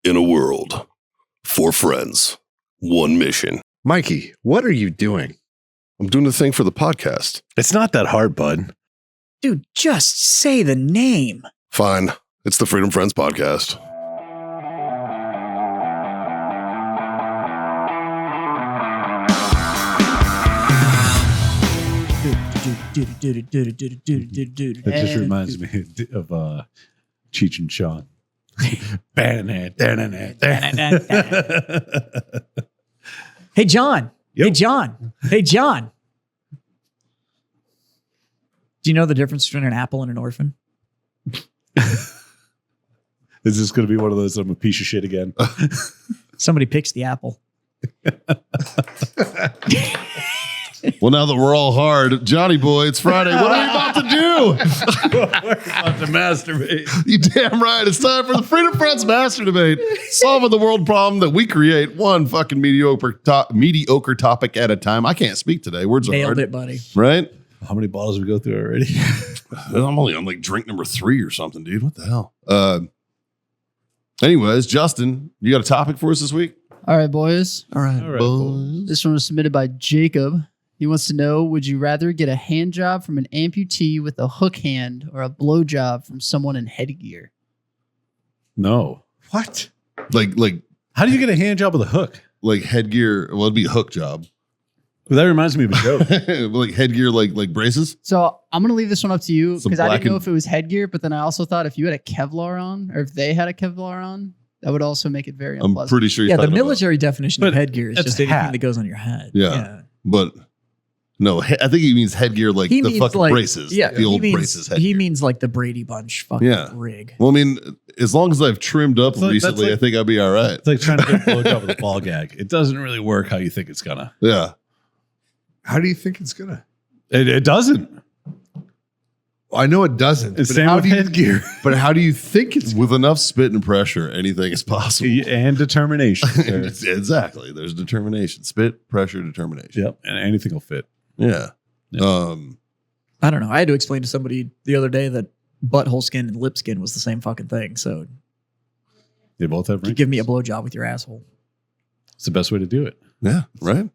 In a world, 4 friends, 1 mission. Mikey, what are you doing? I'm doing the thing for the podcast. It's not that hard, bud. Dude, just say the name. Fine. It's the Freedom Friends podcast. That just reminds me of Cheech and Chong. Hey, John. Yep. Hey, John. Hey, John. Do you know the difference between an apple and an orphan? Is this going to be one of those I'm a piece of shit again? Somebody picks the apple. Well, now that we're all hard, Johnny boy, it's Friday. What are we about to do? We're about to masturbate. You damn right. It's time for the Freedom Friends Master Debate. Solving the world problem that we create one fucking mediocre topic at a time. I can't speak today. Words are Nailed hard. it, buddy. Right? How many bottles we go through already? I'm only on like drink number 3 or something, dude. What the hell? Anyways, Justin, you got a topic for us this week? All right, boys. All right, boys. This one was submitted by Jacob. He wants to know, would you rather get a hand job from an amputee with a hook hand or a blow job from someone in headgear? No. What? Like How do you get a hand job with a hook? headgear. Well, it'd be a hook job. Well, that reminds me of a joke. Like headgear, like braces. So I'm going to leave this one up to you Some because I didn't know blackened- if it was headgear, but then I also thought if you had a Kevlar on or if they had a Kevlar on, that would also make it very I'm unpleasant. pretty sure. Yeah, the military definition of But headgear is it's just anything hat. that goes on your head. Yeah. But no, I think he means headgear, like He the means fucking like, braces. Yeah, the old he means, braces. Headgear. He means like the Brady Bunch fucking Yeah. rig. Well, I mean, as long as I've trimmed up That's like- recently, that's I think I'll be all right. It's like trying to get a blowjob with a ball gag. It doesn't really work how you think it's gonna. Yeah. How do you think it's gonna? It doesn't. I know it doesn't. It's but same how with do you? headgear But how do you think it's? With enough spit and pressure, anything is possible. and determination. sir. Exactly. There's determination. Spit, pressure, determination. Yep, and anything will fit. Yeah. Yeah. I don't know. I had to explain to somebody the other day that butthole skin and lip skin was the same fucking thing. So They both have you wrinkles. give me a blowjob with your asshole. It's the best way to do it. Yeah. Right.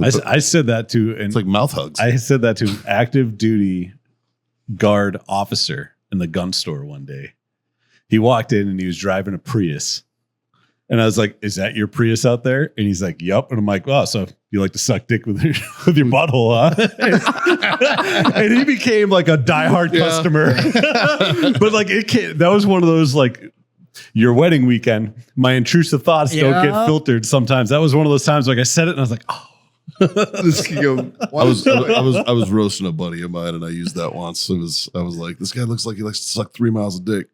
I said that to an It's like mouth hugs. I said that to an active duty guard officer in the gun store one day. He walked in and he was driving a Prius. And I was like, "Is that your Prius out there?" And he's like, "Yep." And I'm like, "Oh, so you like to suck dick with your butthole, huh?" And he became like a diehard customer. But like that was one of those like your wedding weekend. My intrusive thoughts don't get filtered sometimes. That was one of those times like I said it and I was like, "Oh." This could go. I was roasting a buddy of mine, and I used that once. I was like, this guy looks like he likes to suck 3 miles a dick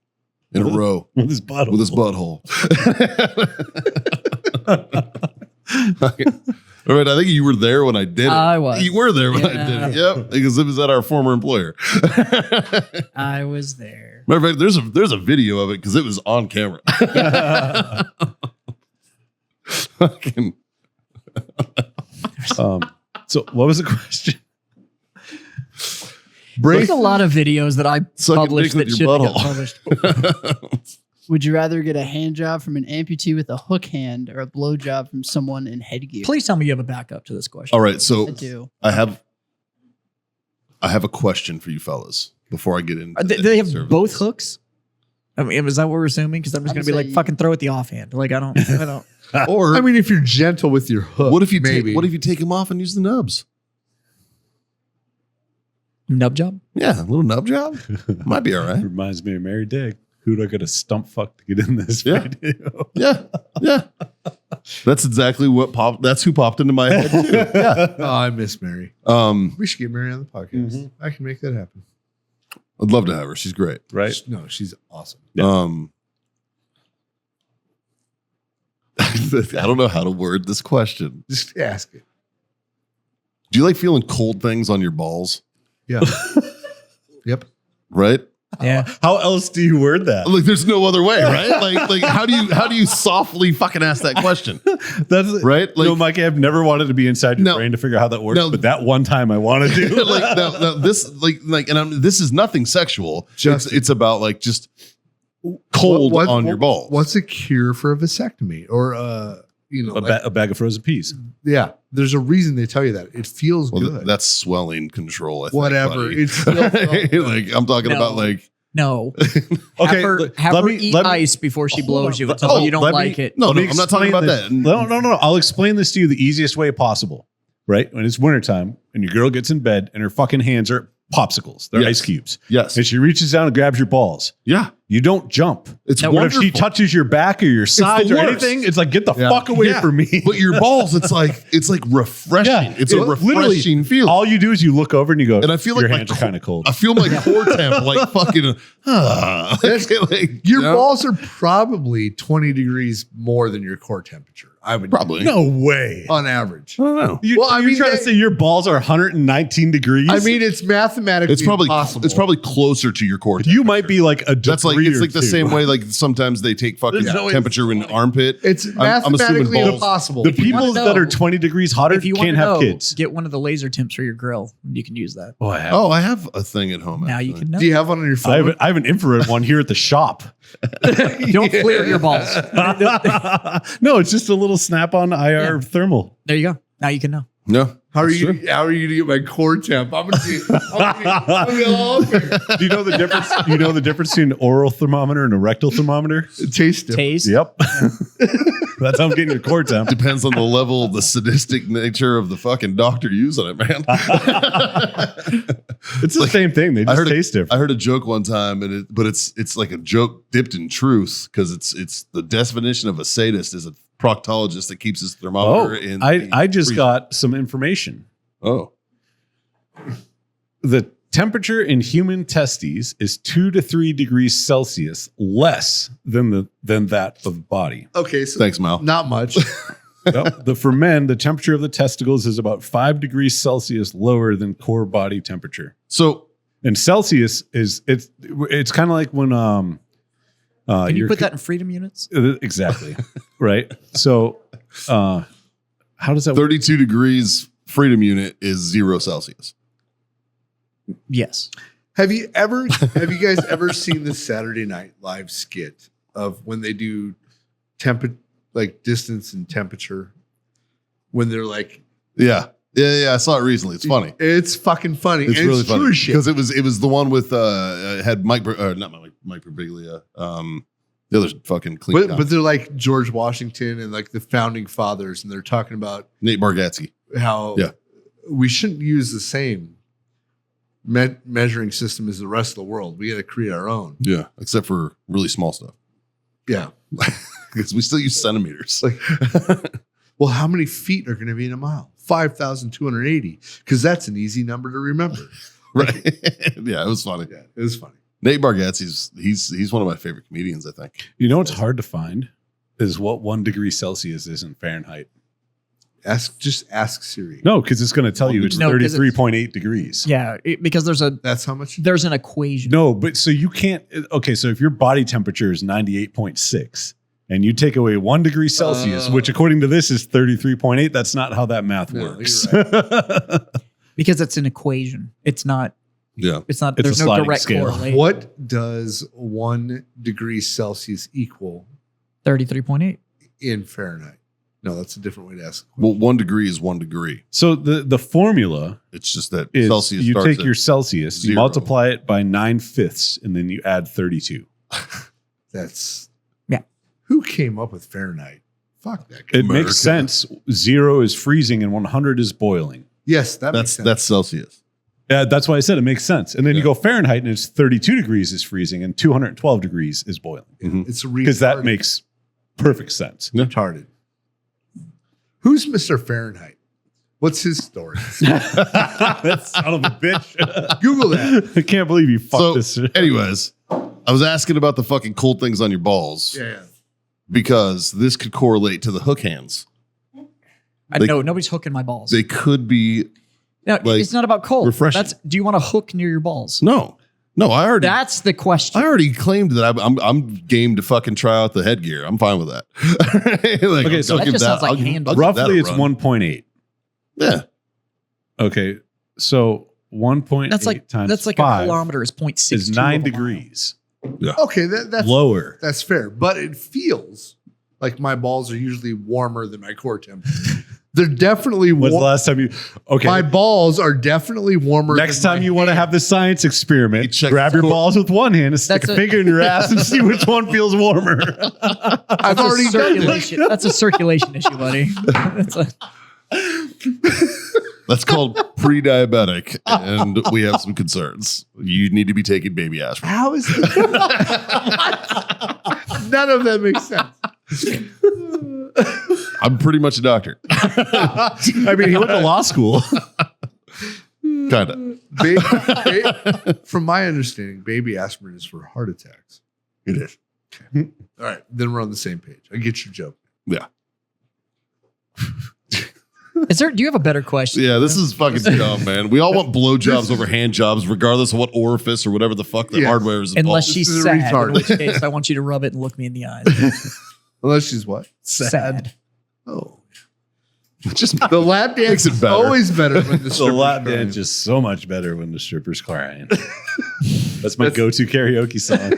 in a row With his butthole. with his butthole. All right, I think you were there when I did it. I was. You were there when I Yeah. did it. Yep, because it was at our former employer. I was there. Matter of fact, there's a video of it because it was on camera. Fucking. So what was the question? There's a lot of videos that I Sucking published dick that with your shouldn't get butthole. published. Would you rather get a hand job from an amputee with a hook hand or a blow job from someone in headgear? Please tell me you have a backup to this question. All right, so I do. I have a question for you fellas before I get into. Do they have services. both hooks? I mean, is that what we're assuming? Because I'm just I'm going to be like, saying- fucking throw it the offhand. Like, I don't. Or I mean, if you're gentle with your hook, what if you maybe? take him off and use the nubs? Nub job? Yeah, a little nub job might be all right. Reminds me of Mary Dig. Who do I got to stump fuck to get in this Yeah. video? Yeah, yeah. That's exactly what popped. That's who popped into my head too. Yeah. Oh, I miss Mary. We should get Mary on the podcast. Mhm. I can make that happen. I'd love to have her. She's great. Right? No, she's awesome. Yeah. I don't know how to word this question. Just ask it. Do you like feeling cold things on your balls? Yeah. Yep. Right? Yeah. How else do you word that? Like, there's no other way, right? Like, how do you softly fucking ask that question? That's Right? Like, no, Mike, I've never wanted to be inside your No. brain to figure out how that works, No. but that one time I wanted to. like no, this and this is nothing sexual. Just- It's about like just cold What- on your balls. What's a cure for a vasectomy or A bag of frozen peas. yeah? There's a reason they tell you that. It feels Well, good. that's swelling control. I think, Whatever. buddy. It's still like I'm talking No. about like No. Okay, have let her me- eat let me- ice before she blows you on. until Oh, you don't let me- like it. no, Let me I'm not talking about explain that. No. I'll explain this to you the easiest way possible. Right? When it's wintertime and your girl gets in bed and her fucking hands are popsicles, they're Yes. ice cubes. Yes. And she reaches down and grabs your balls. Yeah. You don't jump. It's No, But if wonderful. she touches your back or your sides the or worst. anything, it's like, get the Yeah. fuck away Yeah. from me. But your balls, it's like refreshing. Yeah. It's a Literally, refreshing feeling. all you do is you look over and you go, And I feel like your my hands are kind of cold. I feel my core temp like fucking. Like, your you know? balls are probably 20 degrees more than your core temperature. I would Probably. No way. on average. I don't know. You're trying to say your balls are 119 degrees? I mean, it's mathematically It's probably possible. it's probably closer to your core. you temperature. might be like a That's like degree it's or like the two. same way like sometimes they take fucking There's no way temperature in the armpit. It's I'm mathematically assuming balls- impossible. The If you wanna people that know- are 20 degrees hotter If you want can't to have know, kids. get one of the laser temps for your grill. You can use that. Oh, I have. Oh, I have a thing at home. Now you actually. can know. Do you have one on your phone? I have an infrared one here at the shop. Don't flare your balls. No, it's just a little snap-on IR thermal. There you go. Now you can know. No. How are that's you? true. How are you gonna get my core temp? I'm gonna be. I'm gonna be all over. Do you know the difference? You know the difference between an oral thermometer and a rectal thermometer? Taste it. Taste. Yep. That's how I'm getting your core temp. Depends on the level of the sadistic nature of the fucking doctor using it, man. It's the same thing. They I just heard taste different. I heard a joke one time, but it's like a joke dipped in truth because it's the definition of a sadist is a proctologist that keeps his thermometer in. I just freezer. got some information. Oh, The temperature in human testes is 2 to 3 degrees Celsius less than that of the body. Okay, so thanks, Mal. not much. For men, the temperature of the testicles is about 5 degrees Celsius lower than core body temperature. So And Celsius is it's kind of like when Can you put that in freedom units? exactly right. So how does that work? 32 degrees freedom unit is 0 Celsius. Yes. Have you guys ever seen the Saturday Night Live skit of when they do like distance and temperature? When they're like, Yeah. I saw it recently. It's funny. it's fucking funny. It's and really it's funny true as shit. because it was the one with had Mike not Mike Birbiglia, the other fucking clean But they're like George Washington and like the founding fathers, and they're talking about Nate Bargatze. how Yeah. we shouldn't use the same measuring system as the rest of the world. We got to create our own. Yeah, except for really small stuff Yeah. because we still use centimeters. Like, well, how many feet are going to be in a mile? 5,280. Because that's an easy number to remember. Right? Yeah, it was funny. Yeah, it was funny. Nate Bargatze's he's one of my favorite comedians. I think. You know what's hard to find is what 1 degree Celsius is in Fahrenheit. Just ask Siri. No, because it's going to tell you it's No, 'cause it's- 33.8 degrees. Yeah, because That's how much. there's an equation. No, but so you can't. Okay, so if your body temperature is 98.6 and you take away 1 degree Celsius, which according to this is 33.8, that's not how that math No, works. you're Because it's an equation. It's not. Yeah, It's not. It's There's a no sliding direct scale. correlation. What does 1 degree Celsius equal 33.8. in Fahrenheit? No, that's a different way to ask. well, 1 degree is 1 degree. So the formula It's just that is Celsius. you starts take at your Celsius, you 0. multiply it by 9/5, and then you add 32. That's Yeah. Who came up with Fahrenheit? Fuck that guy. It America. makes sense. 0 is freezing and 100 is boiling. Yes, that makes sense. that's Celsius. Yeah, that's why I said it makes sense. And then you Yeah. go Fahrenheit and it's 32 degrees is freezing and 212 degrees is boiling. Mhm. It's Because that makes perfect sense. retarded. Who's Mr. Fahrenheit? What's his story? That son of a bitch. Google that. I can't believe you fucked So, this. anyways, I was asking about the fucking cold things on your balls Yeah. because this could correlate to the hook hands. They- No, nobody's hooking my balls. They could be No, like, it's not about cold. refreshing. Do you want a hook near your balls? no. I already That's the question. I already claimed that I'm game to fucking try out the headgear. I'm fine with that. Like, Okay, so I'll that give just sounds like I'll give- handle. I'll give that Roughly, a it's run. 1.8. Yeah, Okay, so 1.8 That's like times that's like 5 a kilometer is 0.62 is 9 of a mile. degrees. Okay, that's Lower. That's fair, but it feels like my balls are usually warmer than my core temperature. They're definitely When's the last time you? Okay. My balls are definitely warmer. Next than time my you want to hand. have the science experiment, You check grab the your core- balls with one hand and stick That's a a- finger in your ass and see which one feels warmer. I've already done this. circulation. That's a circulation issue, buddy. That's a, That's called pre-diabetic, and we have some concerns. You need to be taking baby aspirin. How is that? None of that makes sense. I'm pretty much a doctor, I mean, he went to law school. kind of. From my understanding, baby aspirin is for heart attacks. It is. All right, then we're on the same page. I get your joke. Yeah, is there? Do you have a better question? yeah. This is fucking dumb, man. We all want blowjobs over hand jobs, regardless of what orifice or whatever the fuck the Yes. hardware is. Unless involved. she's This is a sad, retard. in which case I want you to rub it and look me in the eyes. Unless she's what? Sad. Oh, just the lap dance Makes it is better. always better when the The stripper's lap crying. dance is so much better when the stripper's crying. That's my go-to karaoke song.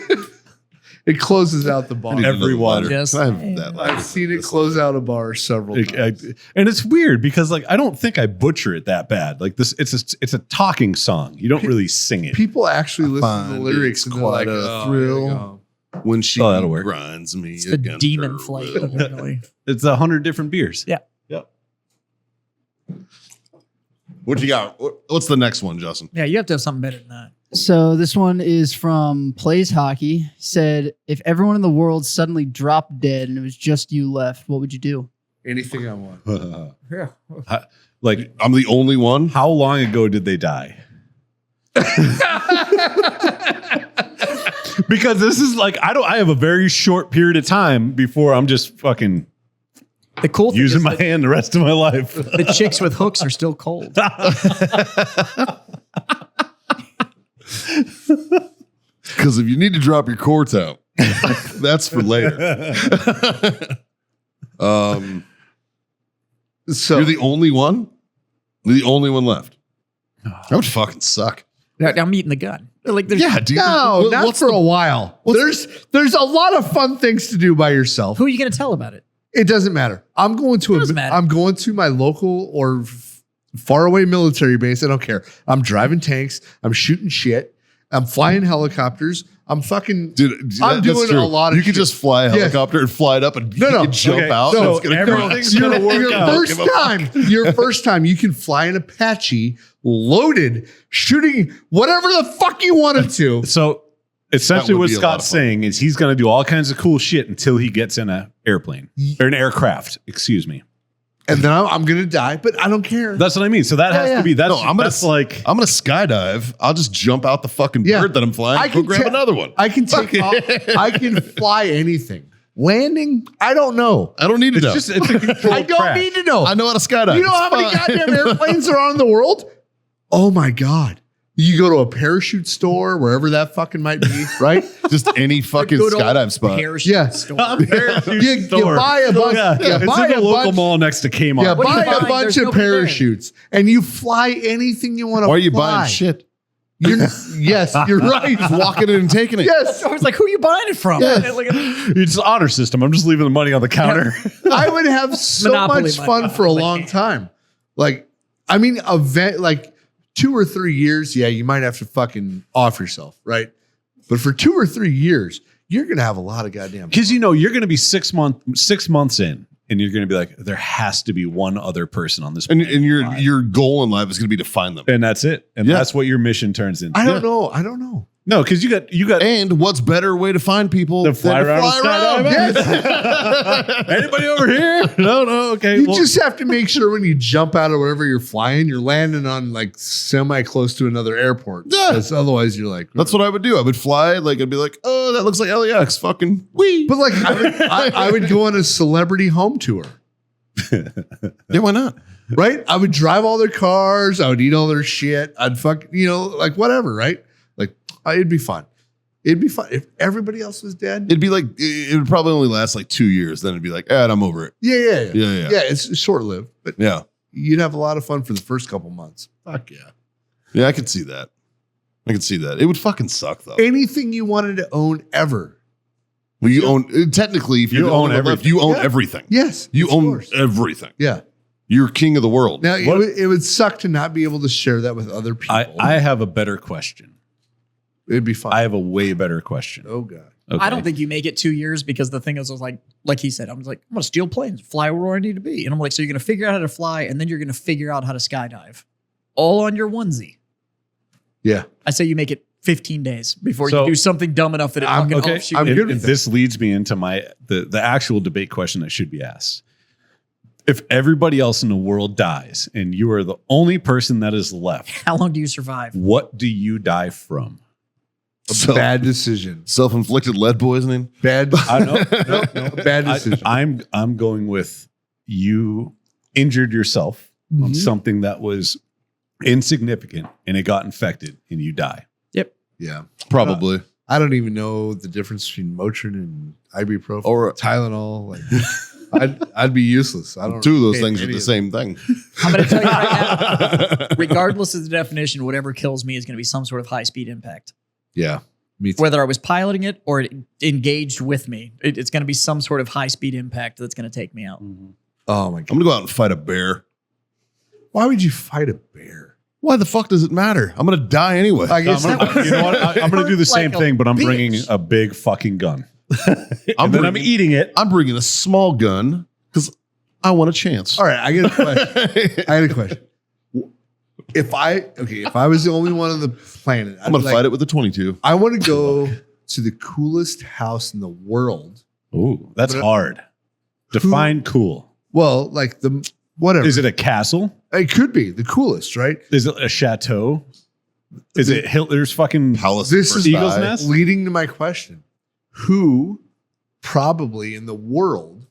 It closes out the bar. I need another Everyone. lighter. Just I have saying. that lighter. I've seen it close out a bar several times. And it's weird because like I don't think I butcher it that bad. Like this, it's a talking song. You don't really sing it. People actually listen to the find lyrics it's and they're like, quite a oh, thrill. there you go. When she Oh, that'll work. grinds me, It's the against demon her flight. will. Apparently. It's 100 different beers. Yeah. Yep. What you got? What's the next one, Justin? Yeah, you have to have something better than that. So this one is from Plays Hockey. He said, if everyone in the world suddenly dropped dead and it was just you left, what would you do? Anything I want. Yeah. Like, I'm the only one. how long ago did they die? Because this is like I have a very short period of time before I'm just fucking The cool thing using is my that hand the rest of my life. the chicks with hooks are still cold. Because if you need to drop your cords out, that's for later. So You're the only one? You're the only one left. That would fucking suck. I'm eating the gun. Like, there's, Yeah, dude. no, not what's for the- a while. There's a lot of fun things to do by yourself. who are you going to tell about it? It doesn't matter. I'm going to Doesn't matter. I'm going to my local or far away military base. I don't care. I'm driving tanks. I'm shooting shit. I'm flying helicopters. I'm fucking Dude, I'm that's doing true. a lot of You could shit. just fly a Yes. helicopter and fly it up and No, you no. can jump Okay, out. so and it's gonna everything's crash. gonna work your out. first time, you can fly an Apache loaded, shooting whatever the fuck you wanted to. So essentially That would what be a lot Scott's of fun. saying is he's going to do all kinds of cool shit until he gets in an airplane or an aircraft, excuse me. And then I'm gonna die, but I don't care. That's what I mean. So that has yeah. to be, that's, No, I'm gonna that's like, I'm gonna skydive. I'll just jump out the fucking Yeah. bird that I'm flying. I Go can grab ta- another one. I can take off, I can fly anything. Landing, I don't know. I don't need to know. it's a controlled I don't crash. need to know. I know how to skydive. You know It's how many fine. goddamn airplanes are on in the world? Oh my God. You go to a parachute store, wherever that fucking might be, right? Just any fucking Good old skydive spot. Parachute Yeah. store. Parachute You buy a bunch, Yeah, you it's buy in the a local bunch, mall next to Kmart. you What are you buy a buying? bunch There's of nobody there. parachutes and you fly anything you want to Why fly. are you buying shit? Yes, you're right. Just walking in and taking it. Yes. I was like, who are you buying it from? Yes. Like, It's an honor system. I'm just leaving the money on the counter. I would have so Monopoly much money. fun for a Like- long time. Like, I mean, like 2 or 3 years, yeah, you might have to fucking off yourself, right? But for 2 or 3 years, you're gonna have a lot of goddamn. Because you know you're going to be 6 months in, and you're going to be like, there has to be one other person on this And, planet and alive. your goal in life is going to be to find them. and that's it, and Yeah. that's what your mission turns into. I don't know. I don't know. No, because you got And what's better way to find people to fly than to around. fly and around? skydive. Anybody over here? No. Okay. You well, just have to make sure when you jump out of wherever you're flying, you're landing on like semi close to another airport. Yeah. 'Cause otherwise, you're like, That's what I would do. I would fly, like I'd be like, oh, that looks like LAX. Fucking wee. But like, I would go on a celebrity home tour. Yeah, why not? Right? I would drive all their cars. I would eat all their shit. I'd fuck, like whatever, right? Like, it'd be fun. It'd be fun. If everybody else was dead. It'd be like it would probably only last like 2 years. Then it'd be like, I'm over it. Yeah. Yeah. Yeah, it's short lived, but Yeah. you'd have a lot of fun for the first couple months. Fuck yeah. Yeah, I could see that. I can see that. It would fucking suck though. Anything you wanted to own ever. Well, you own technically if You you're own on the left, everything. you own Yeah. everything. Yes. You of own course. everything. Yeah. You're king of the world. Now it would suck to not be able to share that with other people. I have a better question. It'd be fun. I have a way better question. Oh God. Okay. I don't think you make it 2 years because the thing is, I was like he said, I'm going to steal planes, fly where I need to be. And I'm like, so you're going to figure out how to fly and then you're going to figure out how to skydive all on your onesie. Yeah. I say you make it 15 days before So- you do something dumb enough that it I'm- fucking Okay, offs you. I'm and, good with and that. this leads me into the actual debate question that should be asked. If everybody else in the world dies and you are the only person that is left, How long do you survive? what do you die from? Bad decision. Self-inflicted lead poisoning. Bad. I know. Bad decision. I'm going with you injured yourself on Mhm. something that was insignificant and it got infected and you die. Yeah. Probably. I don't even know the difference between Motrin and ibuprofen Or- Tylenol. Like, I'd be useless. I don't. Two of those hate things are any the of same thing. I'm going to tell you right now, regardless of the definition, whatever kills me is going to be some sort of high-speed impact. Yeah. Me too. Whether I was piloting it or it engaged with me, it's going to be some sort of high-speed impact that's going to take me out. Oh my I'm God. gonna go out and fight a bear. Why would you fight a bear? Why the fuck does it matter? I'm gonna die anyway. I guess You know what? I'm going to do the same Like a thing, but I'm bringing bitch. a big fucking gun. I'm And then I'm bringing, eating it. I'm bringing a small gun because I want a chance. All right. I got a question. I got a question. If I was the only one on the planet, I'm gonna fight it with a 22. I want to go to the coolest house in the world. Ooh, that's But- hard. Define cool. Well, like the whatever. Is it a castle? It could be the coolest, right? Is it a chateau? Is it Hitler's fucking Palace. This is Eagle's nest? leading to my question. Who probably in the world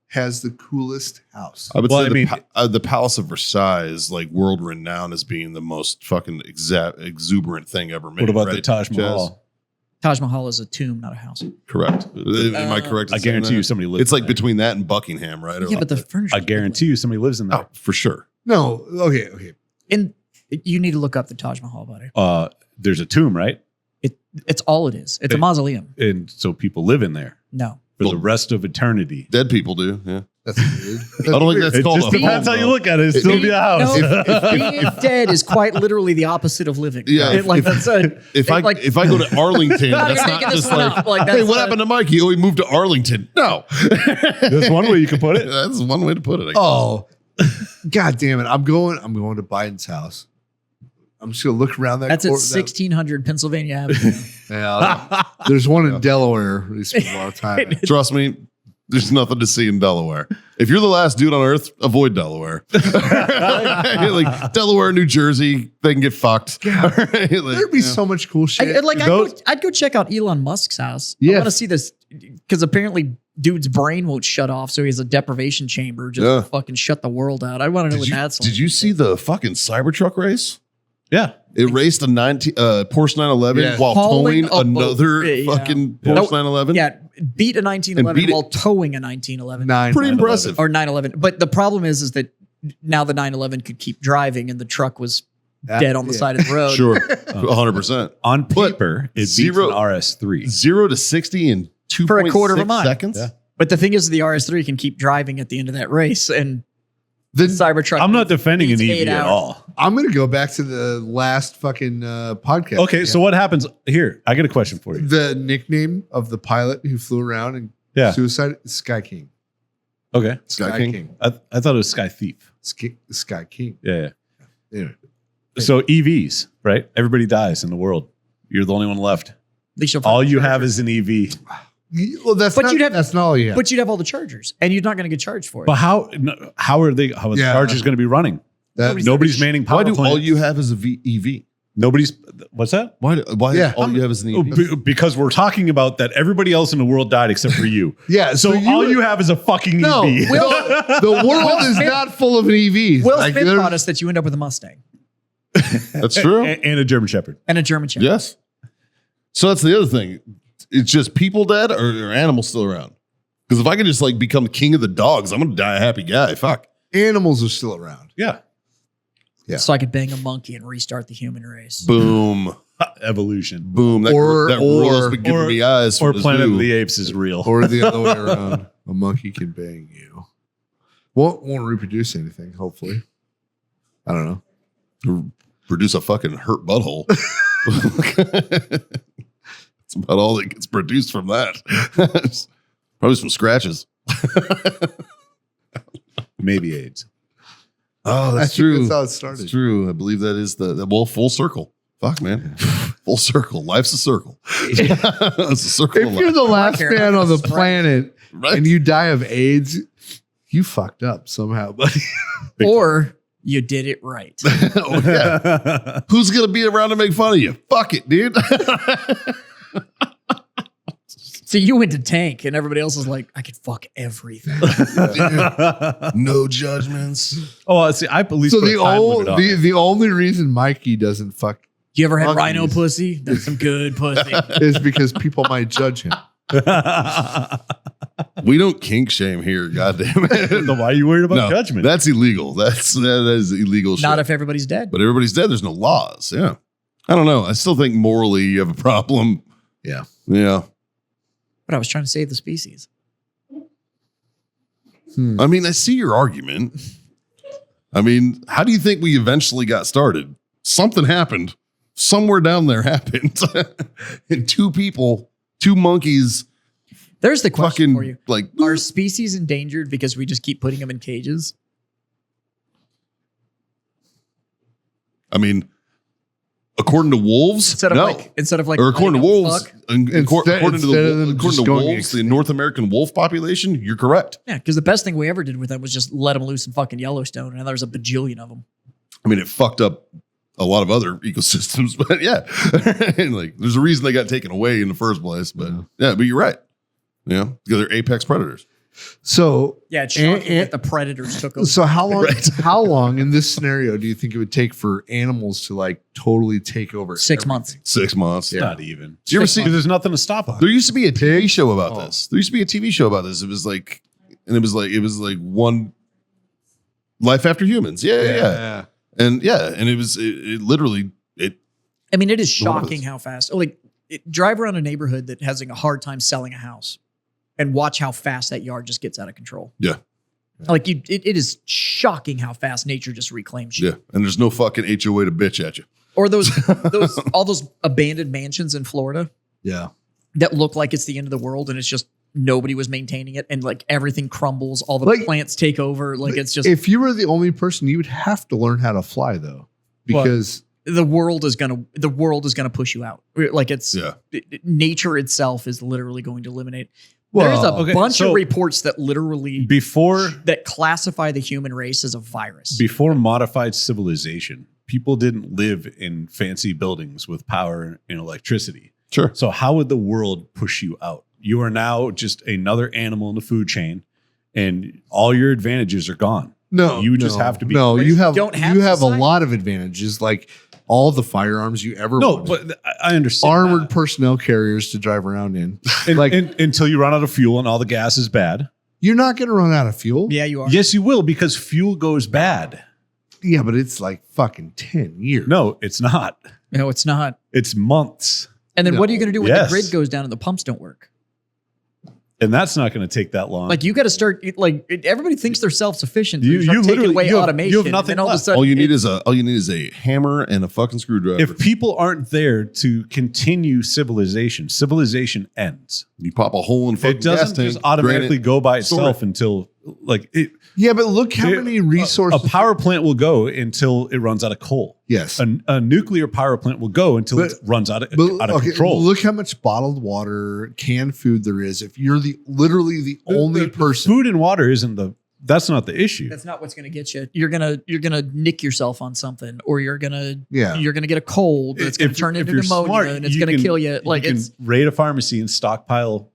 has the coolest house? I would Well, say I mean- the Palace of Versailles is like world renowned as being the most fucking exuberant thing ever made. What about the right, Taj Jazz? Mahal? Taj Mahal is a tomb, not a house. Correct. Am I correct? in I saying guarantee that? you somebody lives It's like there. between that and Buckingham, right? Or Yeah, but the like- furniture. I guarantee you somebody lives in there. oh, for sure. No. Okay. And you need to look up the Taj Mahal, buddy. There's a tomb, right? It's all it is. It's a It- mausoleum. And so people live in there No. for Well- the rest of eternity. Dead people do. Yeah. That's weird. I don't think that's It called just a depends home, how you though. look at it. It's still be a house. No, being dead is quite literally the opposite of living. Yeah, It- like if- that's a. If I like- if I go to Arlington, No, that's you're not making this just one like, up. Like, hey, that's what a- happened to Mikey? Oh, he moved to Arlington. No, That's one way you can put it. That's one way to put it. I guess. Oh, God damn it! I'm going to Biden's house. I'm just gonna look around that. That's at court- 1600 Pennsylvania Avenue. Yeah, there's one in Delaware. We spend a lot of time. at. Trust me, there's nothing to see in Delaware. If you're the last dude on Earth, avoid Delaware. Like Delaware, New Jersey, they can get fucked. Like, There'd be so much cool shit. I'd go check out Elon Musk's house. I Yes. want to see this because apparently dude's brain won't shut off, so he has a deprivation chamber just Yeah. to fucking shut the world out. I want to know what that's like. Did you see the fucking Cybertruck race? Yeah. It raced a Porsche 911 Yeah. while Hauling towing a boat. another Yeah. fucking Yeah. Porsche 911. Yeah, beat a 1911 beat it. while towing a 1911 9/11. Pretty impressive. or 911. But the problem is that now the 911 could keep driving and the truck was dead on the Yeah. side of the road. Sure, 100%. On paper, it beats zero- an RS3. 0 to 60 in 2.6 For a quarter of a mile. seconds. Yeah. But the thing is, the RS3 can keep driving at the end of that race, and the Then Cybertruck. I'm not defending an It's EV 8 at hours. all. I'm gonna go back to the last fucking podcast. Okay, so what happens here? I get a question for you. the nickname of the pilot who flew around and Yeah. suicide is Sky King. Okay. Sky King. I thought it was Sky Thief. Sky King. Yeah. Anyway. So EVs, right? Everybody dies in the world. You're the only one left. At least you'll All find you the have charger. is an EV. Well, that's But not, you'd have- that's not all you have. But you'd have all the chargers, and you're not going to get charged for it. But how are the Yeah. chargers going to be running? That- Nobody's manning power Why do plants. all you have is a EV? Nobody's what's that? Why Yeah. all you have is an Oh, EV? because we're talking about that everybody else in the world died except for you. yeah. So all you have is a fucking no, EV. the world is not full of EVs. Will Like, Smith there's- taught us that you end up with a Mustang That's true. and a German Shepherd. and a German Shepherd. Yes. So that's the other thing. It's just people dead or animals still around? Because if I could just like become the king of the dogs, I'm going to die a happy guy. Fuck. animals are still around. Yeah. Yeah. So I could bang a monkey and restart the human race. Boom. evolution. Boom. That girl's been giving me eyes. Or from the Planet zoo. of the Apes is real. Or the other way around. A monkey can bang you. Won't reproduce anything, hopefully. I don't know. Produce a fucking hurt butthole. That's about all that gets produced from that. Probably some scratches. Maybe AIDS. Oh, I that's think true. that's how it started. That's true. I believe that is the full circle. Fuck, man. Full circle. Life's a circle. It's a circle If of you're life. the last care. man on the Right. planet Right? and you die of AIDS, you fucked up somehow, buddy. Or you did it right. Oh, yeah. Who's going to be around to make fun of you? Fuck it, dude. So you went to tank, and everybody else was like, "I could fuck everything." No judgments. Oh, see, I believe So the only reason Mikey doesn't fuck You ever had Monkeys. rhino pussy? That's some good pussy. is because people might judge him. We don't kink shame here, goddamn it. Then why are you worried about judgment? That's illegal. That is illegal shit. Not if everybody's dead. But everybody's dead. There's no laws. Yeah. I don't know. I still think morally you have a problem. Yeah. Yeah. But I was trying to save the species. I mean, I see your argument. I mean, how do you think we eventually got started? Something happened. Somewhere down there happened. And two monkeys There's the question for you. fucking like, Are species endangered because we just keep putting them in cages? I mean, according to wolves, Instead of no. like Or according to letting 'em wolves, fuck? according to instead of them according just to going wolves, the extinct. North American wolf population, you're correct. Yeah, because the best thing we ever did with them was just let them loose in fucking Yellowstone, and there's a bajillion of them. I mean, it fucked up a lot of other ecosystems, but yeah, And like there's a reason they got taken away in the first place. But yeah, but you're right. Yeah, because they're apex predators. So Yeah, it's shocking And- that the predators took over. so how long Right. how long in this scenario do you think it would take for animals to like totally take over 6 months. 6 months. Not even. Did you ever see? There's nothing to stop on. There used to be a TV show about Oh. this. There used to be a TV show about this. It was like one Life After Humans. Yeah. And it literally I mean, it is One of shocking those. how fast. Drive around a neighborhood that has a hard time selling a house, and watch how fast that yard just gets out of control. Yeah. It is shocking how fast nature just reclaims shit. yeah, and there's no fucking HOA to bitch at you. Or all those abandoned mansions in Florida Yeah. that look like it's the end of the world, and it's just nobody was maintaining it, and like everything crumbles, all the Like- plants take over. Like it's just If you were the only person, you would have to learn how to fly though. Because the world is gonna push you out. Like Yeah. nature itself is literally going to eliminate. Well, There's a okay, bunch so- of reports that literally Before that classify the human race as a virus. before modified civilization, people didn't live in fancy buildings with power and electricity. Sure. So how would the world push you out? You are now just another animal in the food chain, and all your advantages are gone. no, You just have to be- No, But you you have don't have you have a society. lot of advantages, like all the firearms you ever No, wanted. but I understand Armored that. personnel carriers to drive around in. And- like- and- until you run out of fuel and all the gas is bad. You're not going to run out of fuel. Yeah, you are. Yes, you will, because fuel goes bad. Yeah, but it's like fucking 10 years. No, it's not. No, it's not. It's months. And then what are you No. going to do when Yes. the grid goes down and the pumps don't work? And that's not going to take that long. Like you got to start. Everybody thinks they're self-sufficient. You- You start you taking literally- away you have- automation. you have nothing and then all of a left. sudden, All you need is a hammer and a fucking screwdriver. if people aren't there to continue civilization, civilization ends. You pop a hole in fucking It gas doesn't tank, just automatically drain it. go by store itself it. until like it. Yeah, but look how many resources. A power plant will go until it runs out of coal. yes. A nuclear power plant will go until it runs out of control. Look how much bottled water, canned food there is. If you're literally the only The person. food and water that's not the issue. that's not what's going to get you. You're gonna nick yourself on something, or you're gonna Yeah. get a cold that's going to turn into pneumonia and it's going to kill you. Like you it's can raid a pharmacy and stockpile.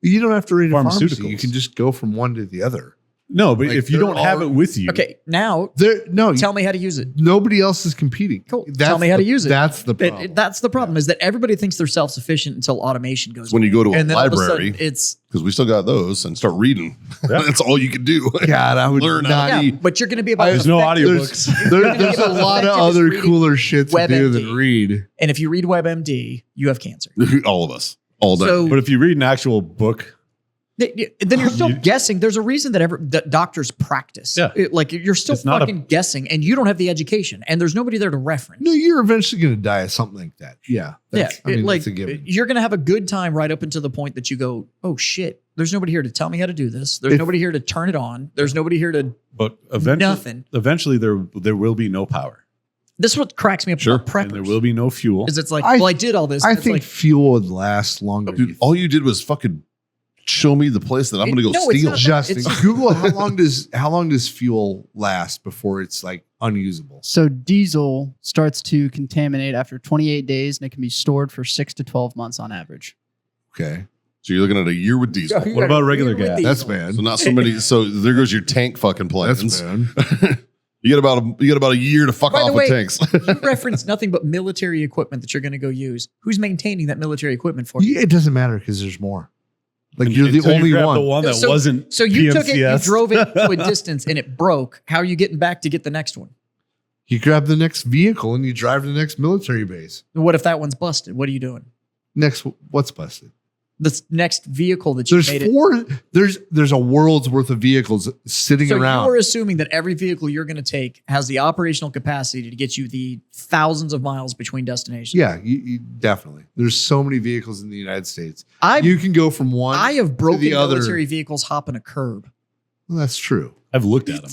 You don't have to read a pharmacy. Pharmaceuticals. You can just go from one to the other. No, but Like, if you they're don't have all- it with you, Okay, now No, tell me how to use it. nobody else is competing. Cool. Tell me how to use it. That's the problem. That's the problem is that everybody thinks they're self-sufficient until automation goes. When you go to a and then all of a library, sudden it's because we still got those, and start reading. That's all you can do. God, I would Learn how not. to yeah, but you're going to be about there's no effective- audiobooks. There's a lot of Effective is other reading cooler shit to do than WebMD. read. And if you read WebMD, you have cancer. All of us, all day. So But if you read an actual book, then you're still guessing. There's a reason that doctors practice. Yeah. Like you're still It's not a- fucking guessing, and you don't have the education, and there's nobody there to reference. No, you're eventually going to die of something like that. Yeah. Yeah, I mean, like that's a given. you're gonna have a good time right up until the point that you go, oh shit, there's nobody here to tell me how to do this. There's If- nobody here to turn it on. There's nobody here to but eventually, nothing. eventually there will be no power, This is what cracks me up Sure. about preppers. and there will be no fuel. is it's like, I- well, I did all this. I and it's think like, fuel would last longer. Dude, all you did was fucking show me the place that I'm going to go No, it's steal. not- Justin, it's- Google how long does fuel last before it's like unusable? So diesel starts to contaminate after 28 days, and it can be stored for 6 to 12 months on average. Okay, So you're looking at a year with diesel. What about regular With gas? diesel. that's bad. So not so many. So there goes your tank fucking That's plans. bad. You got about a year to fuck By the off way, with tanks. You reference nothing but military equipment that you're going to go use. Who's maintaining that military equipment for you? Yeah, it doesn't matter because there's more. Like you're the Until you only grab one. The one that So- wasn't. So you took it, you PMCS. drove it to a distance, and it broke. How are you getting back to get the next one? You grab the next vehicle and you drive to the next military base. What if that one's busted? What are you doing? Next, what's busted? This next vehicle that you There's made it. four. There's a world's worth of vehicles sitting So around. you are assuming that every vehicle you're going to take has the operational capacity to get you the thousands of miles between destinations. Yeah, you definitely. There's so many vehicles in the United States. I You can go from one. I have broken the other. military vehicles hopping a curb. Well, that's true. I've looked at them.